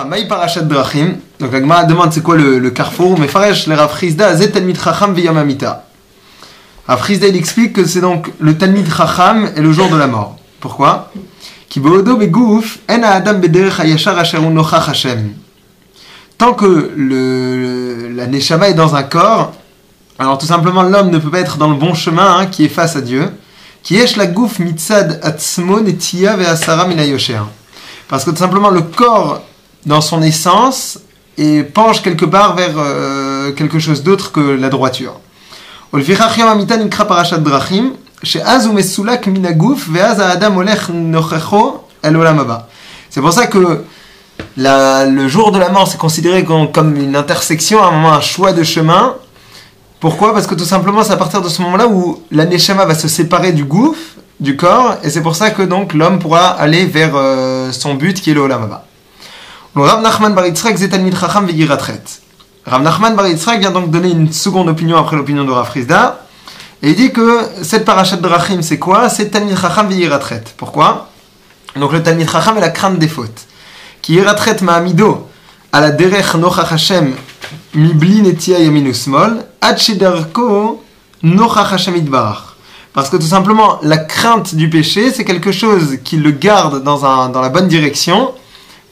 Maï Parashat Drachim. Donc la Gemara demande c'est quoi le carrefour. Mais Faresh, le Rav Chizda, Zet Talmid Chacham V'Yamamita. Rav Chizda il explique que c'est donc le Talmid Chacham et le jour de la mort. Pourquoi? Ki beodo begouf en adam bederech hayashar asher hu nochach Hashem. Tant que la neshama est dans un corps, alors tout simplement l'homme ne peut pas être dans le bon chemin qui est face à Dieu. Ki yesh la gouf mitzad atzmo netiya ve'asara min hayosher. Parce que tout simplement le corps dans son essence et penche quelque part vers quelque chose d'autre que la droiture. C'est pour ça que le jour de la mort c'est considéré comme une intersection, à un moment un choix de chemin. Pourquoi? Parce que tout simplement c'est à partir de ce moment-là où la neshama va se séparer du gouf, du corps, et c'est pour ça que donc l'homme pourra aller vers son but qui est le Olam Haba. Rav Nachman bar Yitzchak zet talmid chacham v'yiratret. Rav Nachman bar Yitzchak vient donc donner une seconde opinion après l'opinion de Rav Chizda, et il dit que cette parashat Drachim c'est quoi? C'est talmid chacham v'yiratret. Pourquoi? Donc le talmid chacham est la crainte des fautes. Ki yiratret ma'amido ala derech nochach Hashem mibli netia yamin usmol ad shedarko nochach Hashem itbarach. Parce que tout simplement, la crainte du péché, c'est quelque chose qui le garde dans la bonne direction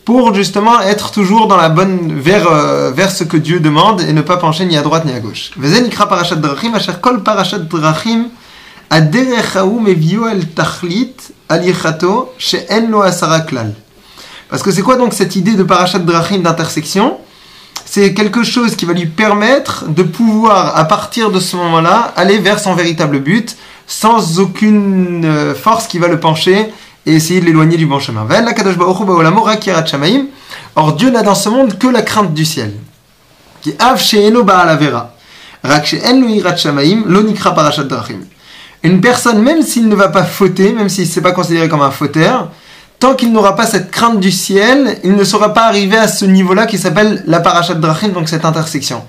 pour justement être toujours dans la bonne vers ce que Dieu demande et ne pas pencher ni à droite ni à gauche. Vezenikra parashat drachim asher kol parashat drachim aderech hahu mevio el tachlit al yechato she'en lo asara klal. Parce que c'est quoi donc cette idée de parashat drachim d'intersection? C'est quelque chose qui va lui permettre de pouvoir, à partir de ce moment-là, aller vers son véritable but, sans aucune force qui va le pencher et essayer de l'éloigner du bon chemin. Or Dieu n'a dans ce monde que la crainte du ciel. Une personne, même s'il ne va pas fauter, même s'il ne s'est pas considéré comme un fauteur, tant qu'il n'aura pas cette crainte du ciel, il ne saura pas arriver à ce niveau-là qui s'appelle la parashat drachim, donc cette intersection.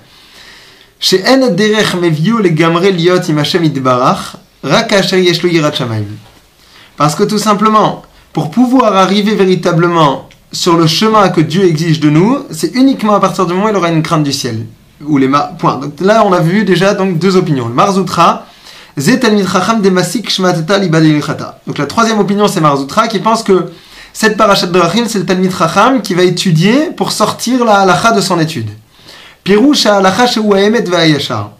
Parce que tout simplement, pour pouvoir arriver véritablement sur le chemin que Dieu exige de nous, c'est uniquement à partir du moment où il aura une crainte du ciel. Point. Donc là, on a vu déjà donc deux opinions. Le Marzoutra, donc la troisième opinion, c'est Marzoutra qui pense que cette parashat drachim, c'est le Talmid Chacham qui va étudier pour sortir la halacha de son étude. Pirouche halacha shehu haemet ve'hayashar.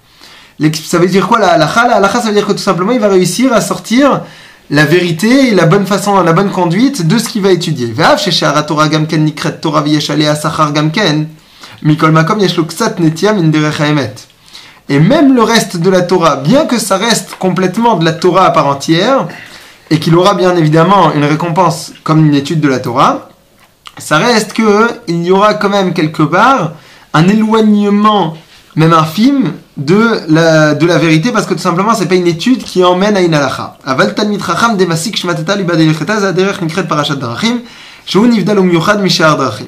Ça veut dire quoi la halacha? La halacha, ça veut dire que tout simplement, il va réussir à sortir la vérité et la bonne façon, la bonne conduite de ce qu'il va étudier. Ve'av sheshehara Torah gamken nikret Torah v'yesh alea sachar gamken mikol makom yesh lo ksat netia min derech haemet. Et même le reste de la Torah, bien que ça reste complètement de la Torah à part entière, et qu'il aura bien évidemment une récompense comme une étude de la Torah, ça reste qu'il y aura quand même quelque part un éloignement, même infime, de la vérité, parce que tout simplement, c'est pas une étude qui emmène à une halacha. Aval talmid chacham demasik shmatata libad elcheta zaderech nikret parashat drachim, shehu nivdal umyuchad mishar drachim.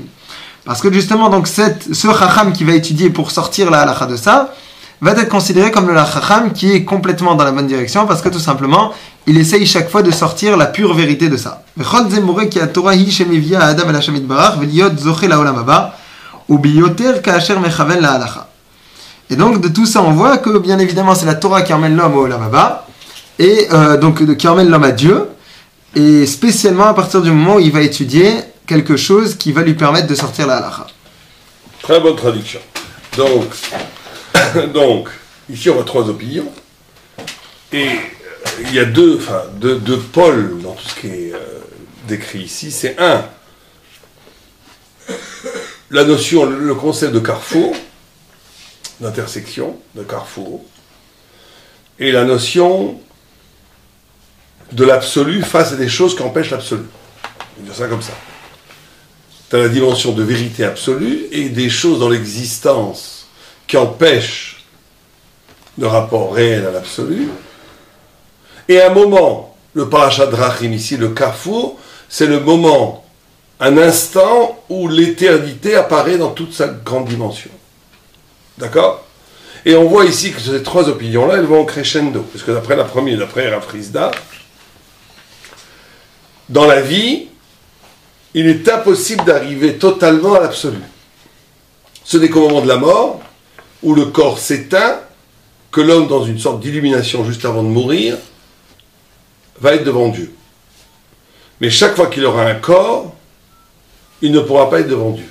Parce que justement, donc, ce chacham qui va étudier pour sortir la halacha de ça, va être considéré comme le chacham qui est complètement dans la bonne direction, parce que tout simplement, il essaye chaque fois de sortir la pure vérité de ça. Et donc de tout ça on voit que bien évidemment c'est la Torah qui emmène l'homme au Olam Haba, et donc qui emmène l'homme à Dieu, et spécialement à partir du moment où il va étudier quelque chose qui va lui permettre de sortir la halacha. Très bonne traduction. Donc, ici on a trois opinions, et il y a deux pôles dans tout ce qui est décrit ici. C'est la notion, le concept de carrefour, d'intersection, de carrefour, et la notion de l'absolu face à des choses qui empêchent l'absolu. On va dire ça comme ça. Tu as la dimension de vérité absolue et des choses dans l'existence qui empêche le rapport réel à l'absolu. Et un moment, le parashat drachim ici, le carrefour, c'est le moment, un instant où l'éternité apparaît dans toute sa grande dimension. D'accord? Et on voit ici que ces trois opinions-là, elles vont crescendo. Parce que d'après la première, d'après Rav Chizda, dans la vie, il est impossible d'arriver totalement à l'absolu. Ce n'est qu'au moment de la mort, où le corps s'éteint, que l'homme, dans une sorte d'illumination juste avant de mourir, va être devant Dieu. Mais chaque fois qu'il aura un corps, il ne pourra pas être devant Dieu.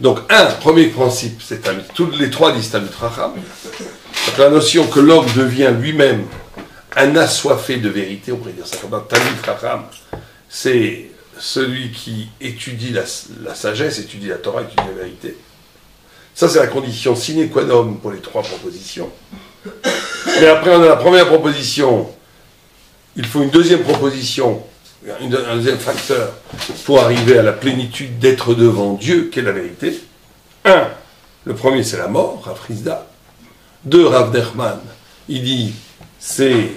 Donc, premier principe, c'est tous les trois disent Talmud Chacham. Donc, la notion que l'homme devient lui-même un assoiffé de vérité, on pourrait dire ça comme ça. Talmud Chacham, c'est celui qui étudie la sagesse, étudie la Torah, étudie la vérité. Ça, c'est la condition sine qua non pour les trois propositions. Mais après, on a la première proposition. Il faut une deuxième proposition, un deuxième facteur, pour arriver à la plénitude d'être devant Dieu, qu'est la vérité. Le premier, c'est la mort, Rav Hizda. 2, Rav Nachman, il dit, c'est...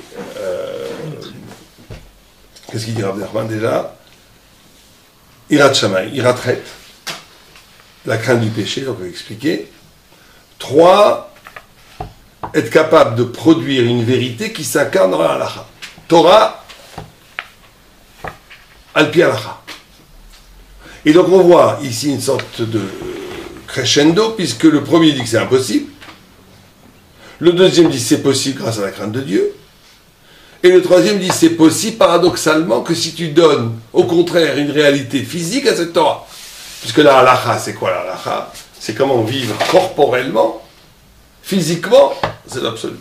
qu'est-ce qu'il dit, Rav Nachman, déjà? Irat Shammai, Iratret, la crainte du péché, donc on va expliquer. 3, être capable de produire une vérité qui s'incarne dans la halakha. Torah, Alpi halakha. Et donc on voit ici une sorte de crescendo, puisque le premier dit que c'est impossible, le deuxième dit c'est possible grâce à la crainte de Dieu, et le troisième dit c'est possible paradoxalement que si tu donnes au contraire une réalité physique à cette Torah. Puisque la halakha, c'est quoi la halakha? C'est comment vivre corporellement, physiquement, c'est l'absolu.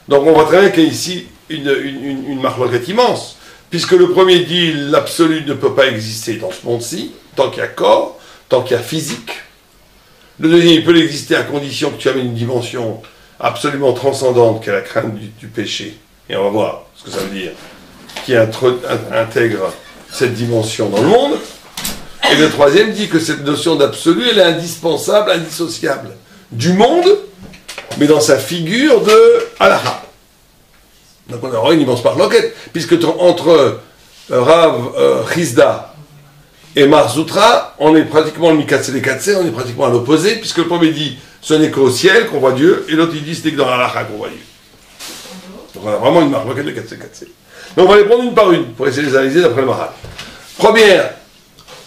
Donc on voit très bien qu'il y a ici une marloquette immense, puisque le premier dit l'absolu ne peut pas exister dans ce monde-ci, tant qu'il y a corps, tant qu'il y a physique. Le deuxième, il peut exister à condition que tu amènes une dimension absolument transcendante, qui est la crainte du péché. Et on va voir ce que ça veut dire, qui intègre cette dimension dans le monde. Et le troisième dit que cette notion d'absolu, elle est indispensable, indissociable du monde, mais dans sa figure de halakha. Donc on aura une immense marloquette, puisque entre Rav Hizda et Marzoutra, on est pratiquement le Mikatse les Katse, on est pratiquement à l'opposé, puisque le premier dit ce n'est qu'au ciel qu'on voit Dieu, et l'autre il dit c'est que dans la halakha qu'on voit Dieu. Donc on a vraiment une marloquette de Katse les Katse. Donc on va les prendre une par une, pour essayer de les analyser d'après le Maharal. Première,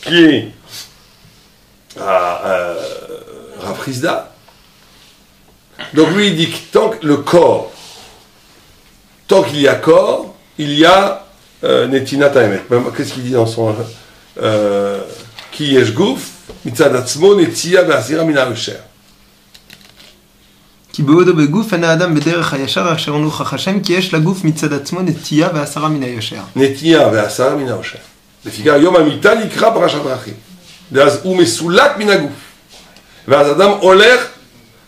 qui est Rav Hizda. Donc lui il dit que tant que le corps, tant qu'il y a corps, il y a Netinat Haemet. Qu'est-ce qu'il dit dans son Ki yesh guf mitzad atzmo netia ve'asira min ha'usher. כי בעודו בגוף אין האדם בדרך הישר אשר נוכח השם כי יש לגוף מצד עצמו נטייה ועשרה מן הישר. נטייה ועשרה מן הישר. לפיכך יום המיתה נקרא פרשת דרכים. ואז הוא מסולק מן הגוף. ואז אדם הולך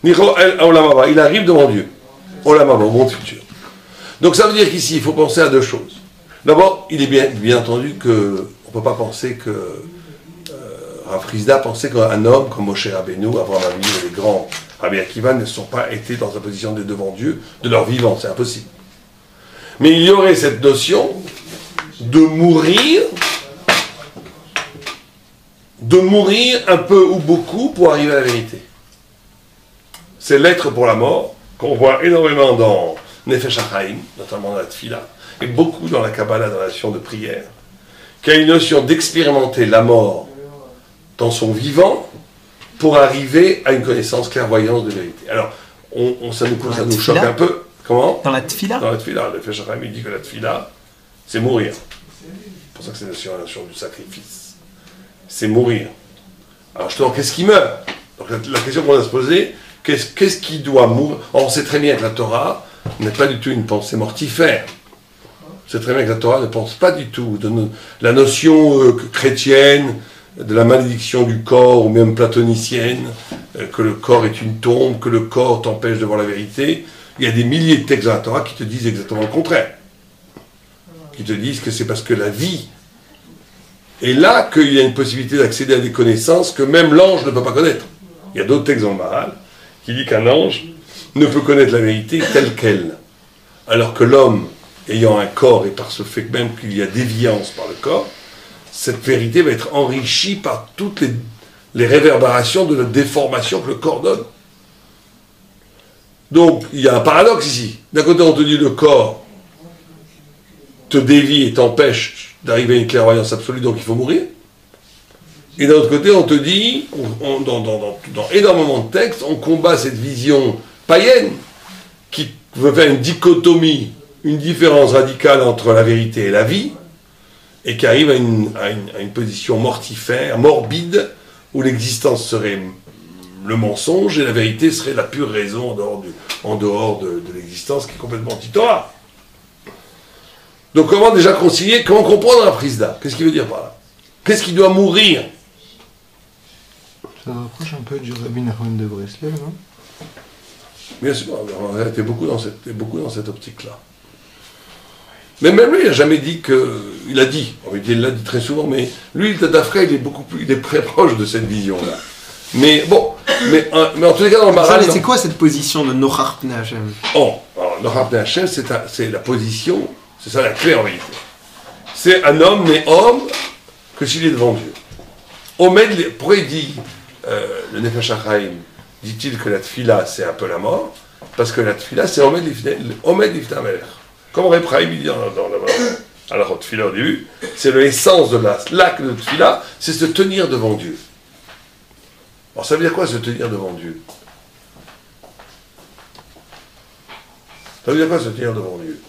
נכלא אל העולם הבא. Il arrive devant Dieu. עולם הבא, au monde futur. Donc ça veut dire qu'ici il faut penser à deux choses. D'abord, il est bien entendu que on ne peut pas penser que Rav Hizda pensait qu'un homme comme Moshe Rabbeinu, Avraham Avinu et les grands Rabbi Akiva ne sont pas été dans la position d'être devant Dieu de leur vivant, c'est impossible. Mais il y aurait cette notion de mourir un peu ou beaucoup pour arriver à la vérité. C'est l'être pour la mort qu'on voit énormément dans Nefesh HaChaim, notamment dans la Tfila, et beaucoup dans la Kabbalah, dans la notion de prière, qui a une notion d'expérimenter la mort dans son vivant pour arriver à une connaissance clairvoyance de vérité. Alors, ça nous choque un peu. Comment? Dans la Tfila? Dans la Tfila. Le Nefesh HaChaim, il dit que la Tfila, c'est mourir. C'est pour ça que c'est la notion du sacrifice. C'est mourir. Alors, justement, qu'est-ce qui meurt? Donc, la question qu'on a à se poser, qu'est-ce qui doit mourir? On sait très bien que la Torah n'est pas du tout une pensée mortifère. C'est très bien que la Torah ne pense pas du tout de la notion chrétienne de la malédiction du corps, ou même platonicienne, que le corps est une tombe, que le corps t'empêche de voir la vérité. Il y a des milliers de textes dans la Torah qui te disent exactement le contraire. Qui te disent que c'est parce que la vie est là qu'il y a une possibilité d'accéder à des connaissances que même l'ange ne peut pas connaître. Il y a d'autres textes dans le Maharal qui disent qu'un ange ne peut connaître la vérité telle qu'elle. Alors que l'homme, ayant un corps, et par ce fait même qu'il y a déviance par le corps, cette vérité va être enrichie par toutes les réverbérations de la déformation que le corps donne. Donc, il y a un paradoxe ici. D'un côté, on te dit le corps te dévie et t'empêche d'arriver à une clairvoyance absolue, donc il faut mourir. Et d'un autre côté, on te dit, dans énormément de textes, on combat cette vision païenne qui veut faire une dichotomie, une différence radicale entre la vérité et la vie, et qui arrive à une position mortifère, morbide, où l'existence serait le mensonge et la vérité serait la pure raison en dehors de l'existence qui est complètement anti-Torah. Donc comment déjà concilier, comment comprendre la prise d'âme? Qu'est-ce qu'il veut dire par là? Qu'est-ce qui doit mourir? Ça rapproche un peu du Rabbi Nachman de Breslev, non? Bien sûr, t'es beaucoup dans cette optique-là. Mais même lui, il n'a jamais dit que... Il a dit, il l'a dit très souvent, mais lui, le Tadafra, il est très proche de cette vision-là. Mais bon, mais en tous les cas, dans le Maral... C'est quoi cette position de Nochar Pnei Hashem? Nochar Pnei Hashem, c'est la position, c'est ça la clé en réalité. C'est un homme n'est homme que s'il est devant Dieu. Pourquoi il dit, le Nefesh HaChaim, dit-il que la tfila, c'est un peu la mort? Parce que la tfila, c'est Omed Lifnei HaMelech. Comme Reb Chaim dit dans la tfila au début, c'est l'essence de l'acte de tfila, c'est se tenir devant Dieu. Alors ça veut dire quoi se tenir devant Dieu? Ça veut dire quoi se tenir devant Dieu?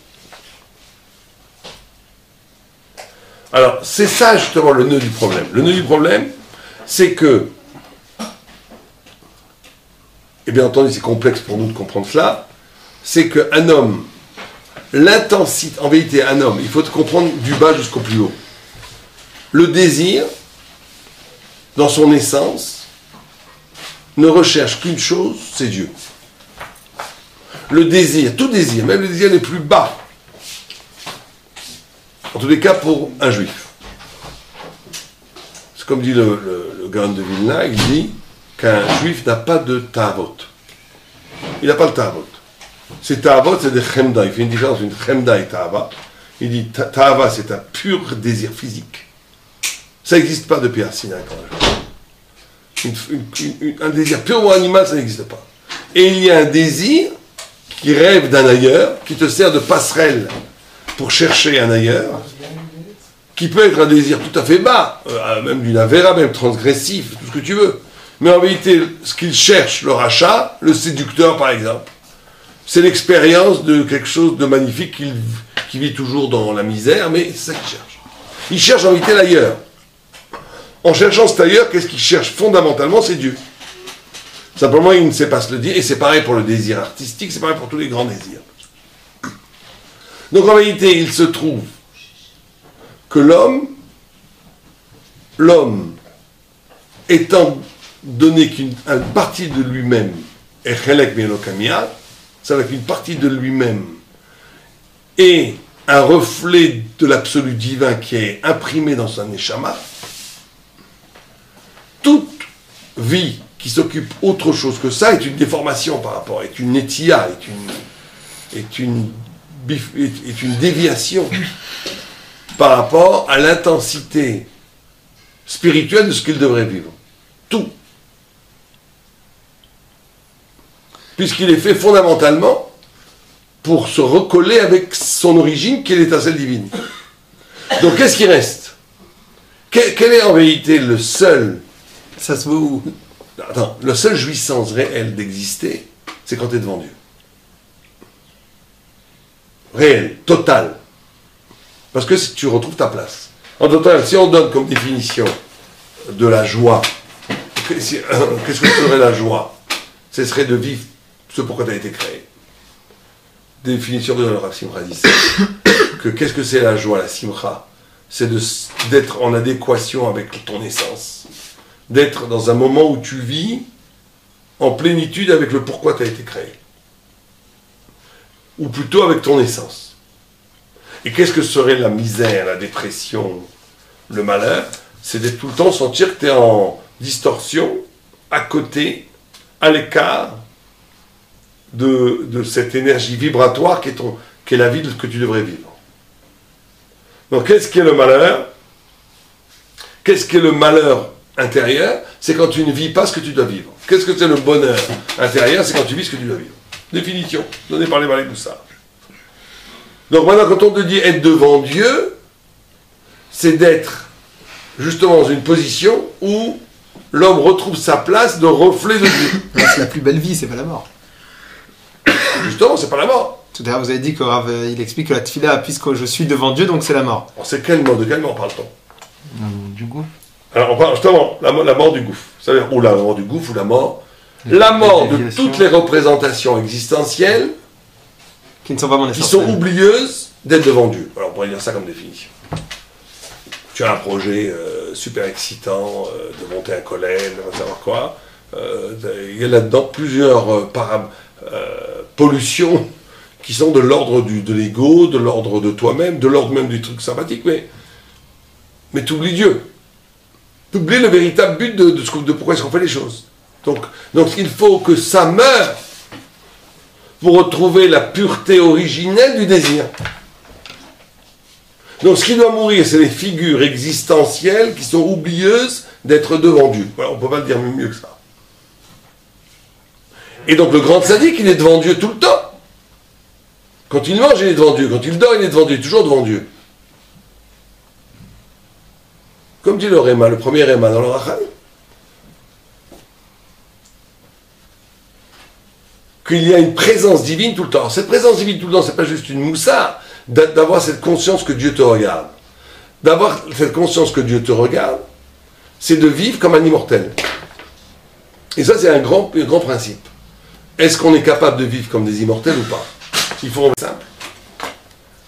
Alors c'est ça justement le nœud du problème. Le nœud du problème, c'est que, et bien entendu c'est complexe pour nous de comprendre cela, c'est qu'un homme, l'intensité, en vérité un homme, il faut te comprendre du bas jusqu'au plus haut. Le désir, dans son essence, ne recherche qu'une chose, c'est Dieu. Le désir, tout désir, même le désir les plus bas, en tous les cas pour un juif. C'est comme dit le Gaon de Vilna, il dit qu'un juif n'a pas de ta'avot. Il n'a pas le ta'avot. C'est ta'avot, c'est des chemda. Il fait une différence entre chemda et ta'ava. Il dit ta'ava, c'est un pur désir physique. Ça n'existe pas depuis Arsinaï quand même. Un désir purement animal, ça n'existe pas. Et il y a un désir qui rêve d'un ailleurs, qui te sert de passerelle pour chercher un ailleurs, qui peut être un désir tout à fait bas, même d'une avéra, même transgressif, tout ce que tu veux. Mais en vérité, ce qu'il cherche, le rachat, le séducteur par exemple, c'est l'expérience de quelque chose de magnifique qui vit toujours dans la misère, mais c'est ça qu'il cherche. Il cherche en vérité l'ailleurs. En cherchant cet ailleurs, qu'est-ce qu'il cherche fondamentalement? C'est Dieu. Simplement, il ne sait pas se le dire, et c'est pareil pour le désir artistique, c'est pareil pour tous les grands désirs. Donc en réalité, il se trouve que l'homme étant donné qu'une partie de lui-même est chelek me'elokamia, ça veut dire qu'une partie de lui-même est un reflet de l'absolu divin qui est imprimé dans son neshama, toute vie qui s'occupe autre chose que ça est une déformation par rapport, est une netia, est une déviation par rapport à l'intensité spirituelle de ce qu'il devrait vivre. Tout. Puisqu'il est fait fondamentalement pour se recoller avec son origine qui est l'étincelle divine. Donc qu'est-ce qui reste? Quel est en vérité le seul... Ça se voit où? Attends, la seule jouissance réelle d'exister, c'est quand tu es devant Dieu. Réel, total. Parce que tu retrouves ta place. En total, si on donne comme définition de la joie, qu'est-ce que serait la joie? Ce serait de vivre ce pourquoi tu as été créé. Définition de Rav Simcha dit que qu'est-ce que c'est la joie, la simcha? C'est d'être en adéquation avec ton essence. D'être dans un moment où tu vis en plénitude avec le pourquoi tu as été créé. Ou plutôt avec ton essence. Et qu'est-ce que serait la misère, la dépression, le malheur? C'est d'être tout le temps sentir que tu es en distorsion, à côté, à l'écart de cette énergie vibratoire qui est la vie que tu devrais vivre. Donc qu'est-ce qu'est le malheur? Qu'est-ce qu'est le malheur intérieur? C'est quand tu ne vis pas ce que tu dois vivre. Qu'est-ce que c'est le bonheur intérieur? C'est quand tu vis ce que tu dois vivre. Définition, donnée par les Malek Moussar. Donc maintenant, quand on te dit être devant Dieu, c'est d'être justement dans une position où l'homme retrouve sa place de reflet de Dieu. C'est la plus belle vie, c'est pas la mort. Justement, c'est pas la mort. Tout à l'heure, vous avez dit qu'il explique que la tefila, puisque je suis devant Dieu, donc c'est la mort. Alors, c'est quel mort, de quel mort parle-t-on? Du coup. Alors, on parle justement la mort du gouffre. C'est-à-dire, ou la mort du gouffre, ou la mort. La mort de toutes les représentations existentielles Qui ne sont pas mon qui essence. sont oublieuses d'être devant Dieu. Alors, on pourrait dire ça comme définition. Tu as un projet super excitant de monter un collège, on va savoir quoi. Il y a là-dedans plusieurs pollutions qui sont de l'ordre de l'ego, de l'ordre de toi-même, de l'ordre même du truc sympathique, mais tu oublies Dieu. Tu oublies le véritable but de pourquoi est-ce qu'on fait les choses. Donc il faut que ça meure pour retrouver la pureté originelle du désir. Donc ce qui doit mourir, c'est les figures existentielles qui sont oublieuses d'être devant Dieu. Voilà, on ne peut pas le dire mieux que ça. Et donc le grand sadique, il est devant Dieu tout le temps. Quand il mange, il est devant Dieu. Quand il dort, il est devant Dieu. Toujours devant Dieu. Comme dit le Réma, le premier Réma dans le Rachel, qu'il y a une présence divine tout le temps. Alors, cette présence divine tout le temps, c'est pas juste une moussa, d'avoir cette conscience que Dieu te regarde. D'avoir cette conscience que Dieu te regarde, c'est de vivre comme un immortel. Et ça, c'est un grand principe. Est-ce qu'on est capable de vivre comme des immortels ou pas? Il faut être simple.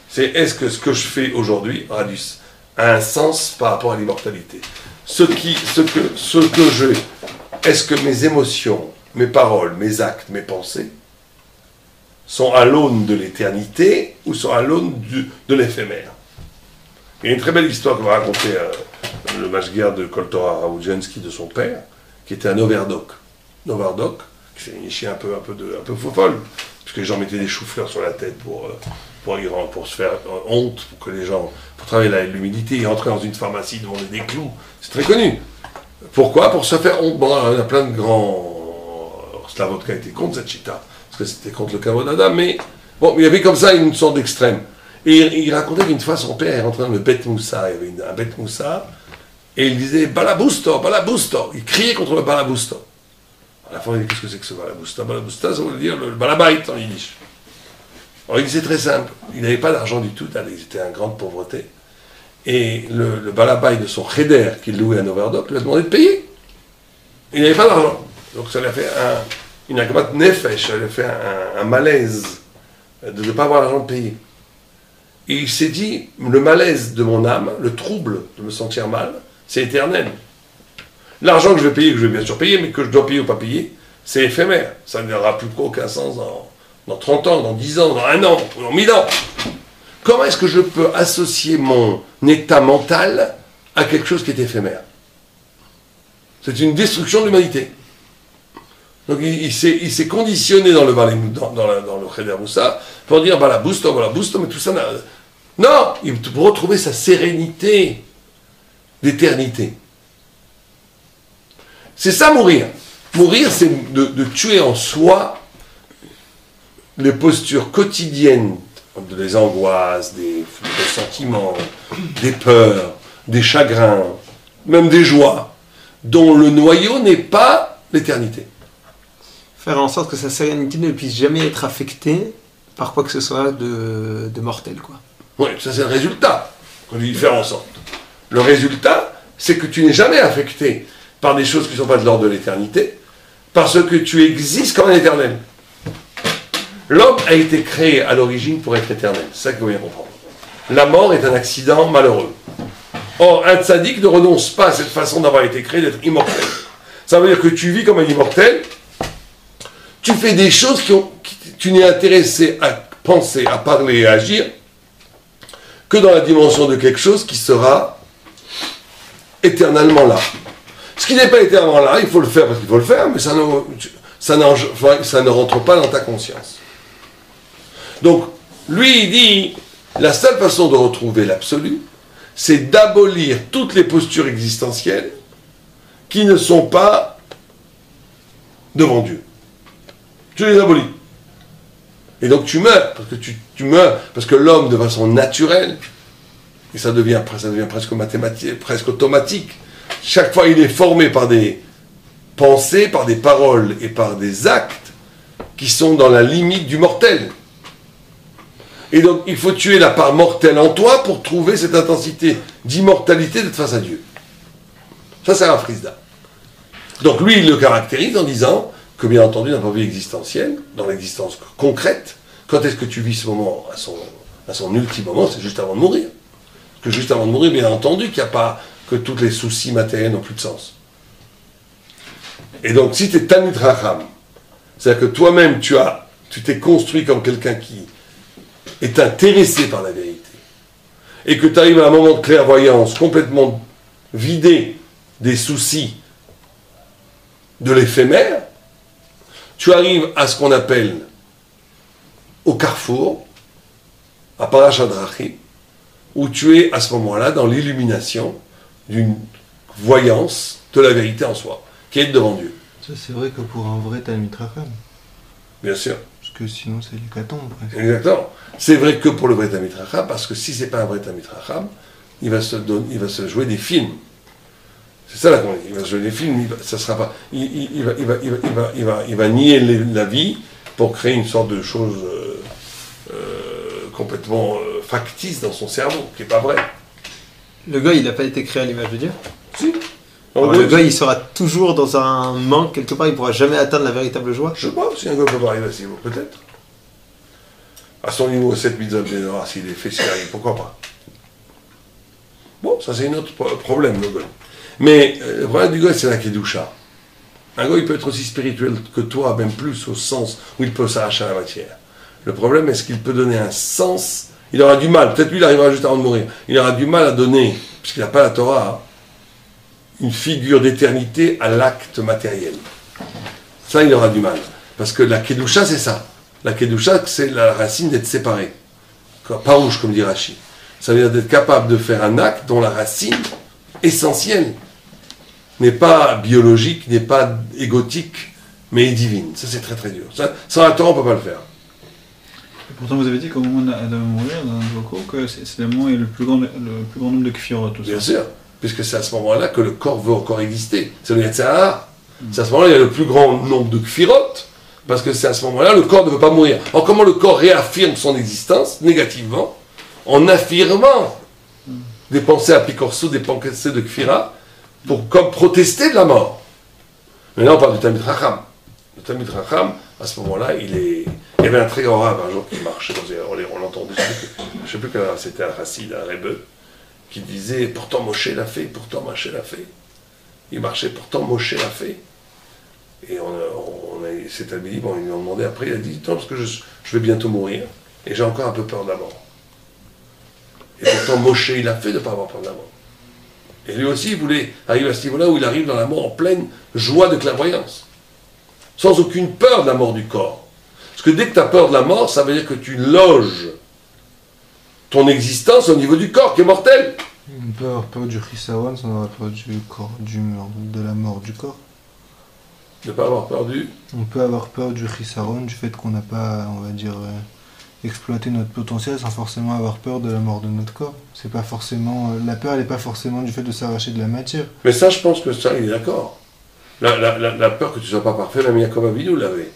C'est est-ce que ce que je fais aujourd'hui a un sens par rapport à l'immortalité? Est-ce que mes émotions, mes paroles, mes actes, mes pensées sont à l'aune de l'éternité ou sont à l'aune de l'éphémère? Il y a une très belle histoire que va raconter le mashguer de Koltora Raoudjensky de son père, qui était un overdok. Overdok, qui s'est initié un peu faux folle, puisque les gens mettaient des choux-fleurs sur la tête pour se faire honte, pour que les gens, pour travailler l'humilité, ils rentraient dans une pharmacie, demandaient des clous. C'est très connu. Pourquoi? Pour se faire honte. Bon, il y a plein de grands Slavotka était contre cette chita, parce que c'était contre le Kavod Adam, mais bon, il y avait comme ça une sorte d'extrême. Et il racontait qu'une fois son père est rentré dans le Bet Moussa, il y avait un Bet Moussa, et il disait Balabusto, Balabusto. Il criait contre le Balabusto. À la fin, il dit qu'est-ce que c'est que ce Balabusta? Balabusta, ça veut dire le Balabait en yiddish. Alors il disait très simple, il n'avait pas d'argent du tout, il était en grande pauvreté. Et le Balabait de son cheder qu'il louait à Novardok lui a demandé de payer. Il n'avait pas d'argent. Donc ça lui a fait une akamat nefesh, ça lui a fait un malaise de ne pas avoir l'argent de payer. Et il s'est dit, le malaise de mon âme, le trouble de me sentir mal, c'est éternel. L'argent que je vais payer, que je vais bien sûr payer, mais que je dois payer ou pas payer, c'est éphémère. Ça n'aura plus aucun sens dans 30 ans, dans 10 ans, dans 1 an, ou dans 1000 ans. Comment est-ce que je peux associer mon état mental à quelque chose qui est éphémère? C'est une destruction de l'humanité. Donc il s'est conditionné dans le Cheder Moussa pour dire Balabusto, mais tout ça n'a... Non, pour retrouver sa sérénité d'éternité. C'est ça mourir. Mourir, c'est de tuer en soi les postures quotidiennes, des angoisses, des sentiments, des peurs, des chagrins, même des joies, dont le noyau n'est pas l'éternité. Faire en sorte que sa sérénité ne puisse jamais être affectée par quoi que ce soit de mortel, quoi. Oui, ça c'est le résultat qu'on dit faire en sorte. Le résultat, c'est que tu n'es jamais affecté par des choses qui ne sont pas de l'ordre de l'éternité, parce que tu existes comme un éternel. L'homme a été créé à l'origine pour être éternel, c'est ça qu'il faut bien comprendre. La mort est un accident malheureux. Or, un tzaddik ne renonce pas à cette façon d'avoir été créé, d'être immortel. Ça veut dire que tu vis comme un immortel, tu fais des choses tu n'es intéressé à penser, à parler et à agir que dans la dimension de quelque chose qui sera éternellement là. Ce qui n'est pas éternellement là, il faut le faire parce qu'il faut le faire, mais ça ne rentre pas dans ta conscience. Donc, lui, il dit, la seule façon de retrouver l'absolu, c'est d'abolir toutes les postures existentielles qui ne sont pas devant Dieu. Tu les abolis. Et donc tu meurs, parce que tu meurs, parce que l'homme, de façon naturelle, Et ça devient presque mathématique, presque automatique. Chaque fois, il est formé par des pensées, par des paroles et par des actes qui sont dans la limite du mortel. Et donc, il faut tuer la part mortelle en toi pour trouver cette intensité d'immortalité d'être face à Dieu. Ça, c'est un frisda. Donc, lui, il le caractérise en disant que, bien entendu, d'un point de vue existentiel, dans l'existence concrète, quand est-ce que tu vis ce moment à son ultime moment, c'est juste avant de mourir. Que juste avant de mourir, bien entendu, qu'il n'y a pas que tous les soucis matériels n'ont plus de sens. Et donc, si tu es Talmid Racham, c'est-à-dire que toi-même, tu t'es construit comme quelqu'un qui est intéressé par la vérité, et que tu arrives à un moment de clairvoyance complètement vidé des soucis de l'éphémère, tu arrives à ce qu'on appelle au carrefour, à Parashat Drachim, où tu es à ce moment-là dans l'illumination d'une voyance de la vérité en soi, qui est devant Dieu. Ça, c'est vrai que pour un vrai Talmid Racham. Bien sûr. Parce que sinon, c'est l'hécatombe, presque. Exactement. C'est vrai que pour le vrai Talmid Racham, parce que si c'est pas un vrai Talmid Racham, il va se jouer des films. C'est ça la connerie. Il va se jouer des films. Ça sera pas. Il va nier la vie pour créer une sorte de chose complètement factice dans son cerveau, qui est pas vrai. Le gars, il n'a pas été créé à l'image de Dieu. Si. Alors, le gars, il sera toujours dans un manque quelque part. Il pourra jamais atteindre la véritable joie. Je sais pas si un gars peut pas arriver à ce niveau, peut-être. À son niveau, 7 mitzvot général, s'il est fait, s'il arrive, pourquoi pas. Bon, ça c'est un autre problème, le gars. Mais le problème du gars, c'est la kedusha. Un gars, il peut être aussi spirituel que toi, même plus, au sens où il peut s'arracher à la matière. Le problème, est-ce qu'il peut donner un sens? Il aura du mal, peut-être lui, il arrivera juste avant de mourir. Il aura du mal à donner, puisqu'il n'a pas la Torah, une figure d'éternité à l'acte matériel. Ça, il aura du mal. Parce que la kedusha, c'est ça. La kedusha, c'est la racine d'être séparé. Parouche, comme dit Rashi. Ça veut dire d'être capable de faire un acte dont la racine essentielle n'est pas biologique, n'est pas égotique, mais est divine. Ça, c'est très très dur. Ça, sans la Torah, on ne peut pas le faire. Et pourtant, vous avez dit qu'au moment de mourir, dans un de vos cours, que c'est le moment où il y a le plus grand nombre de kfirot, tout ça. Bien sûr, puisque c'est à ce moment-là que le corps veut encore exister. C'est le Yetzirah. C'est à ce moment-là qu'il y a le plus grand nombre de kfirot, parce que c'est à ce moment-là le corps ne veut pas mourir. Alors comment le corps réaffirme son existence négativement? En affirmant des pensées à picorso, des pensées de kfira, pour comme protester de la mort. Maintenant on parle du Talmid Racham. Le Talmid Racham, à ce moment-là, il y avait un très grand rave un jour qui marchait, on l'entendait, je ne sais plus quel rave, c'était un Hassid, un Rebbe, qui disait, pourtant Moshe l'a fait, pourtant Moshe l'a fait. Il marchait, pourtant Moshe l'a fait. Et cet Talmid, on lui a demandé après, il a dit, non, parce que je vais bientôt mourir, et j'ai encore un peu peur de la mort. Et pourtant, Moshe, il a fait de ne pas avoir peur de la mort. Et lui aussi, il voulait arriver à ce niveau-là où il arrive dans la mort en pleine joie de clairvoyance. Sans aucune peur de la mort du corps. Parce que dès que tu as peur de la mort, ça veut dire que tu loges ton existence au niveau du corps, qui est mortel. On peut avoir peur du Chisaron sans avoir peur du corps, de la mort du corps. De ne pas avoir peur du... On peut avoir peur du Chisaron, du fait qu'on n'a pas, on va dire, exploité notre potentiel sans forcément avoir peur de la mort de notre corps. C'est pas forcément... la peur, elle n'est pas forcément du fait de s'arracher de la matière. Mais ça, je pense que ça, il est d'accord. La peur que tu ne sois pas parfait, même Yaakov Avinu l'avait.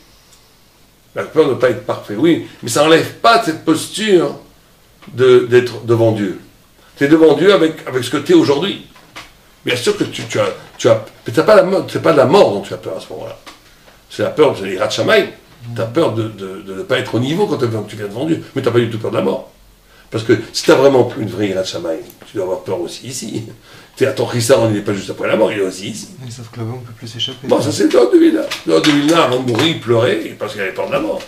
La peur de ne pas être parfait, oui. Mais ça n'enlève pas cette posture d'être devant Dieu. Tu es devant Dieu avec ce que tu es aujourd'hui. Bien sûr que tu as... Mais c'est pas de la mort dont tu as peur à ce moment-là. C'est la peur de l'Irat Shamaï. Tu as peur de ne pas être au niveau quand tu viens devant Dieu. Mais tu n'as pas du tout peur de la mort. Parce que si tu as vraiment une vraie Irat Shamaï, tu dois avoir peur aussi ici. Ton Chisaron, il n'est pas juste après la mort, il est aussi ici. Mais sauf que là-bas, on ne peut plus s'échapper. Bon, ça c'est le Dehors de Vilna. Le Dehors de Vilna, avant de mourir, il pleurait parce qu'il avait peur de la mort.